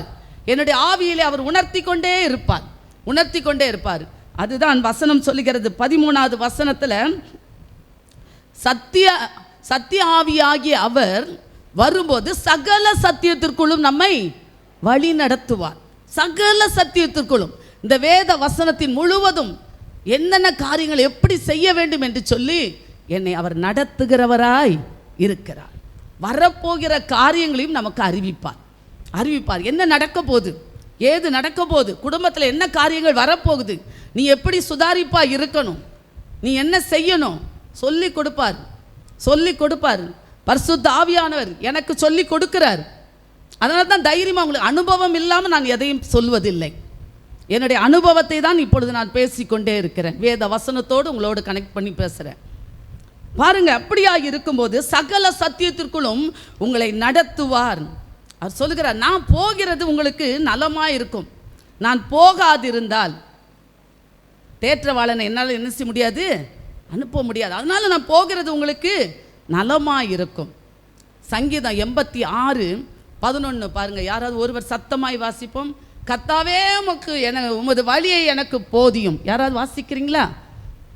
என்னுடைய ஆவியிலே அவர் உணர்த்தி கொண்டே இருப்பார். அதுதான் வசனம் சொல்லுகிறது. 13வது வசனத்தில் சத்திய ஆவியாகிய அவர் வரும்போது சகல சத்தியத்திற்குள்ளும் நம்மை வழி நடத்துவார். சகல சத்தியத்திற்குள்ளும் இந்த வேத வசனத்தின் முழுவதும் என்னென்ன காரியங்கள் எப்படி செய்ய வேண்டும் என்று சொல்லி என்னை அவர் நடத்துகிறவராய் இருக்கிறார். வரப்போகிற காரியங்களையும் நமக்கு அறிவிப்பார். என்ன நடக்க போகுது, ஏது நடக்க போகுது, குடும்பத்தில் என்ன காரியங்கள் வரப்போகுது, நீ எப்படி சுதாரிப்பா இருக்கணும், நீ என்ன செய்யணும் சொல்லி கொடுப்பார். பரிசுத்த ஆவியானவர் எனக்கு சொல்லி கொடுக்கிறார். அதனால தான் தைரியமாக உங்களுக்கு, அனுபவம் இல்லாமல் நான் எதையும் சொல்வதில்லை. என்னுடைய அனுபவத்தை தான் இப்பொழுது நான் பேசிக்கொண்டே இருக்கிறேன். வேத வசனத்தோடு உங்களோடு கனெக்ட் பண்ணி பேசுகிறேன். பாருங்க, அப்படியாக இருக்கும்போது சகல சத்தியத்திற்குள்ளும் உங்களை நடத்துவார். அவர் சொல்லுகிறார், நான் போகிறது உங்களுக்கு நலமாக இருக்கும். நான் போகாதிருந்தால் தேற்றவாளனை என்னால் என்ன செய்ய முடியாது, அனுப்ப முடியாது. அதனால நான் போகிறது உங்களுக்கு நலமாக இருக்கும். சங்கீதம் 86:11 பாருங்க. யாராவது ஒருவர் சத்தமாய் வாசிப்போம். கர்த்தாவே உமது வழியை எனக்கு போதியும். யாராவது வாசிக்கிறீங்களா?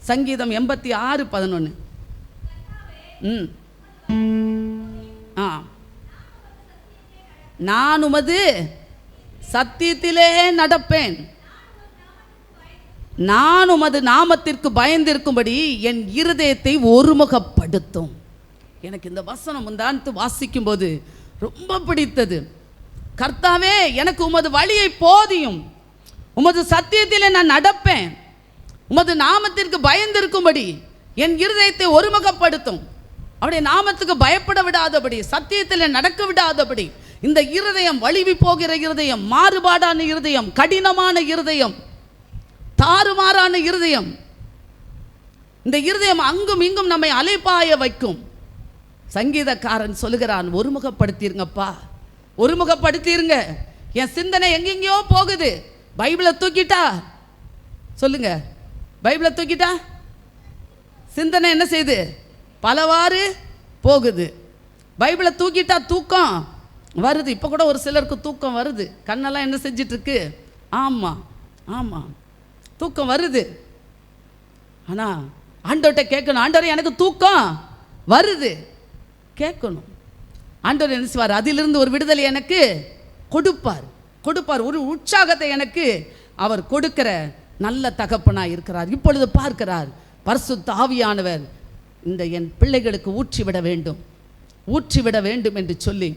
சங்கீதம் 86:11. நான் உமது சத்தியத்திலே நடப்பேன், நான் உமது நாமத்திற்கு பயந்திருக்கும்படி என் இருதயத்தை ஒருமுகப்படுத்தும். எனக்கு இந்த வசனம் முந்தானத்து வாசிக்கும் போது ரொம்ப பிடித்தது. கர்த்தாவே எனக்கு உமது வழியை போதியும், உமது சத்தியத்திலே நான் நடப்பேன், உமது நாமத்திற்கு பயந்திருக்கும்படி என் இருதயத்தை ஒருமுகப்படுத்தும். அவருடைய நாமத்துக்கு பயப்பட விடாதபடி, சத்தியத்தில் நடக்க விடாதபடி, இந்த இருதயம் வலிவி போகிற இருதயம், மாறுபாடான இருதயம், கடினமான இருதயம், தாறுமாறான இருதயம், இந்த இருதயம் அங்கும் இங்கும் நம்மை அலைப்பாய வைக்கும். சங்கீதக்காரன் சொல்லுகிறான், ஒருமுகப்படுத்திருங்கப்பா, ஒருமுகப்படுத்திருங்க. என் சிந்தனை எங்கெங்கேயோ போகுது. பைபிளை தூக்கிட்டா சொல்லுங்க, பைபிளை தூக்கிட்டா சிந்தனை என்ன செய்யுது, பலவாறு போகுது. பைபிளை தூக்கிட்டா தூக்கம் வருது. இப்போ கூட ஒரு சிலருக்கு தூக்கம் வருது. கண்ணெல்லாம் என்ன செஞ்சிட்ருக்கு, ஆமாம் தூக்கம் வருது. ஆனால் ஆண்டவர்கிட்ட கேட்கணும், ஆண்டவரே எனக்கு தூக்கம் வருது, கேட்கணும். ஆண்டவர் என்ன செய்வார், அதிலிருந்து ஒரு விடுதலை எனக்கு கொடுப்பார். ஒரு உற்சாகத்தை எனக்கு அவர் கொடுக்கிற நல்ல தகப்பனாக இருக்கிறார். இப்பொழுது பார்க்கிறார், பரிசுத்த ஆவியானவர் இந்த என் பிள்ளைகளுக்கு ஊற்றிவிட வேண்டும் என்று சொல்லி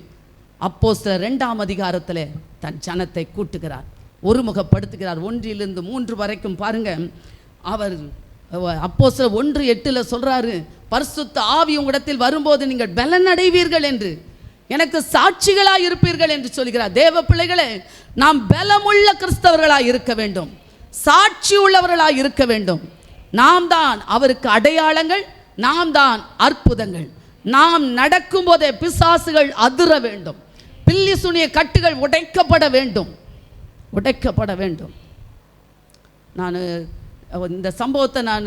அப்போஸ்தலர் 2ஆம் அதிகாரத்தில் தன் ஜனத்தை கூட்டுகிறார், ஒருமுகப்படுத்துகிறார். 1-3 வரைக்கும் பாருங்க. அவர் அப்போஸ்தலர் 1:8 சொல்றாரு, பரிசுத்த ஆவி உங்களிடத்தில் வரும்போது நீங்கள் பலன் அடைவீர்கள் என்று, எனக்கு சாட்சிகளாய் இருப்பீர்கள் என்று சொல்கிறார். தேவ பிள்ளைகளே, நாம் பலமுள்ள கிறிஸ்தவர்களாய் இருக்க வேண்டும், சாட்சி உள்ளவர்களாய் இருக்க வேண்டும். நாம் தான் அவருக்கு அடையாளங்கள், நாம் தான் அற்புதங்கள். நாம் நடக்கும் போதே பிசாசுகள் அதிர வேண்டும், பில்லி சுனிய கட்டுகள் உடைக்கப்பட வேண்டும், உடைக்கப்பட வேண்டும். நான் இந்த சம்பவத்தை நான்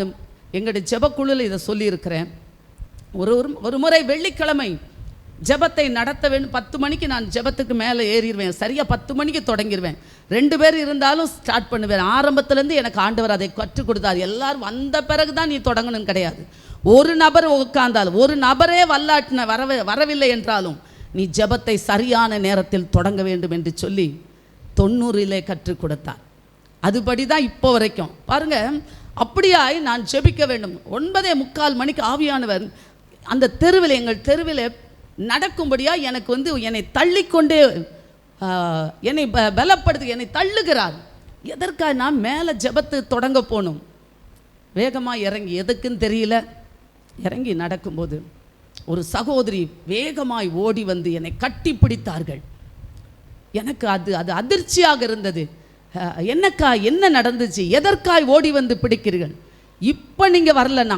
எங்களுடைய ஜெபக்குழுவில் இதை சொல்லியிருக்கிறேன். ஒரு முறை வெள்ளிக்கிழமை ஜெபத்தை நடத்த வேண்டும். 10 மணிக்கு நான் ஜெபத்துக்கு மேலே ஏறிடுவேன். சரியாக 10 மணிக்கு தொடங்கிடுவேன். 2 பேர் இருந்தாலும் ஸ்டார்ட் பண்ணுவேன். ஆரம்பத்துலேருந்து எனக்கு ஆண்டவர் அதை கற்றுக் கொடுத்தார். எல்லாரும் வந்த பிறகு தான் நீ தொடங்கணும் கிடையாது. ஒரு நபர் உட்கார்ந்தாலும், ஒரு நபரே வரவில்லை என்றாலும் நீ ஜெபத்தை சரியான நேரத்தில் தொடங்க வேண்டும் என்று சொல்லி 90 கற்றுக் கொடுத்தார். அதுபடி தான் இப்போ வரைக்கும் பாருங்க. அப்படியாய் நான் ஜெபிக்க வேண்டும். 9:45 மணிக்கு ஆவியானவர் அந்த தெருவில், எங்கள் தெருவில் நடக்கும்படியா எனக்கு என்னை தள்ளிக்கொண்டே, என்னை பலப்படுத்தி என்னை தள்ளுகிறார். எதற்காக? நான் மேலே ஜெபத்து தொடங்க போகணும். வேகமாக இறங்கி, எதுக்குன்னு தெரியல, இறங்கி நடக்கும்போது ஒரு சகோதரி வேகமாய் ஓடி வந்து என்னை கட்டி பிடித்தார்கள். எனக்கு அது அதிர்ச்சியாக இருந்தது. என்னக்கா, என்ன நடந்துச்சு? எதற்காய் ஓடி வந்து பிடிக்கிறீர்கள்? இப்போ நீங்கள் வரலனா,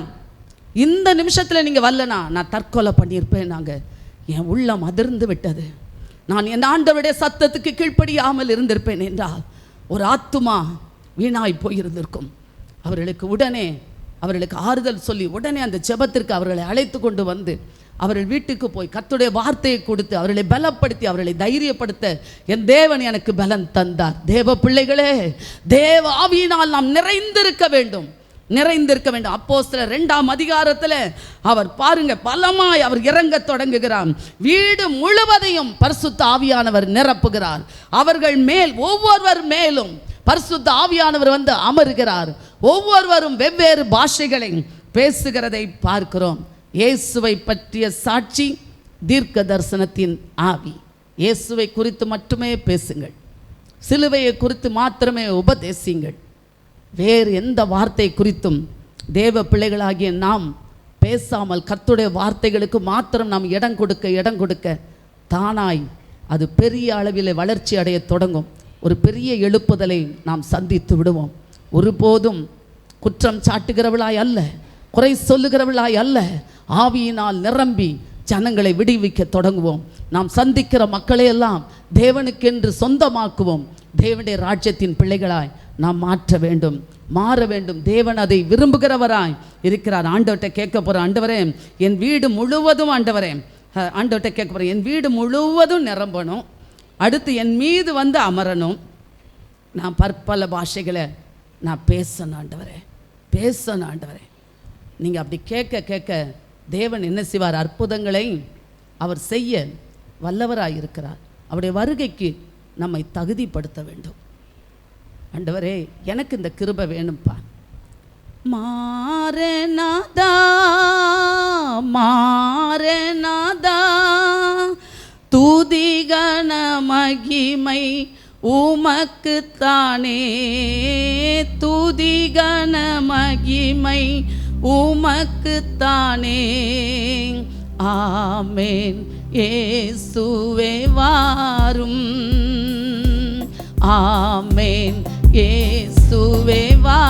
இந்த நிமிஷத்தில் நீங்கள் வரலனா நான் தற்கொலை பண்ணியிருப்பேன். என் உள்ளம் அதிர்ந்து விட்டது. நான் என் ஆண்டவருடைய சத்தத்துக்கு கீழ்ப்படியாமல் இருந்திருப்பேன் என்றால் ஒரு ஆத்துமா வீணாய் போயிருந்திருக்கும். அவர்களுக்கு ஆறுதல் சொல்லி உடனே அந்த ஜெபத்திற்கு அவர்களை அழைத்து கொண்டு வந்து அவர்கள் வீட்டுக்கு போய் கர்த்தருடைய வார்த்தையை கொடுத்து அவர்களை பலப்படுத்தி அவர்களை தைரியப்படுத்த என் தேவன் எனக்கு பலன் தந்தார். தேவ பிள்ளைகளே, தேவ ஆவியினால் நாம் நிறைந்திருக்க வேண்டும். அப்போஸ்தலர் 2ஆம் அதிகாரத்தில் அவர் பாருங்க, பலமாய் அவர் இறங்க தொடங்குகிறார். வீடு முழுவதையும் பரிசுத்த ஆவியானவர் நிரப்புகிறார். அவர்கள் மேல் ஒவ்வொருவர் மேலும் பரிசுத்த ஆவியானவர் வந்து அமருகிறார். ஒவ்வொருவரும் வெவ்வேறு பாஷைகளை பேசுகிறதை பார்க்கிறோம். இயேசுவை பற்றிய சாட்சி தீர்க்க தரிசனத்தின் ஆவி. இயேசுவை குறித்து மட்டுமே பேசுங்கள், சிலுவையை குறித்து மாத்திரமே உபதேசியுங்கள். வேறு எந்த வார்த்தை குறித்தும் தேவ பிள்ளைகளாகிய நாம் பேசாமல் கர்த்தருடைய வார்த்தைகளுக்கு மாத்திரம் நாம் இடம் கொடுக்க தானாய் அது பெரிய அளவில் வளர்ச்சி அடைய தொடங்கும். ஒரு பெரிய எழுப்புதலை நாம் சந்தித்து விடுவோம். ஒருபோதும் குற்றம் சாட்டுகிறவளாய் அல்ல, குறை சொல்லுகிறவளாய் அல்ல, ஆவியினால் நிரம்பி ஜனங்களை விடுவிக்க தொடங்குவோம். நாம் சந்திக்கிற மக்களையெல்லாம் தேவனுக்கென்று சொந்தமாக்குவோம். தேவனுடைய ராஜ்யத்தின் பிள்ளைகளாய் நாம் மாற வேண்டும். தேவன் அதை விரும்புகிறவராய் இருக்கிறார். ஆண்டவர்கிட்ட கேட்க போகிறேன், ஆண்டவரே என் வீடு முழுவதும், ஆண்டவர்கிட்ட கேட்க போகிறேன், என் வீடு முழுவதும் நிரம்பணும், அடுத்து என் மீது வந்து அமரணும், நான் பற்பல பாஷைகளை நான் பேசணும் ஆண்டவரே. நீங்கள் அப்படி கேட்க தேவன் என்ன செய்வார்? அற்புதங்களை அவர் செய்ய வல்லவராய் இருக்கிறார். அவருடைய வருகைக்கு நம்மை தகுதிப்படுத்த வேண்டும். ஆண்டவரே, எனக்கு இந்த கிருபை வேணும்ப்பா. மாறேனாதா துதிகன மகிமை உமக்குத்தானே, துதிகன மகிமை உமக்குத்தானே. ஆமென் இயேசுவே வாரும், ஆமென் இயேசுவே வாரும்.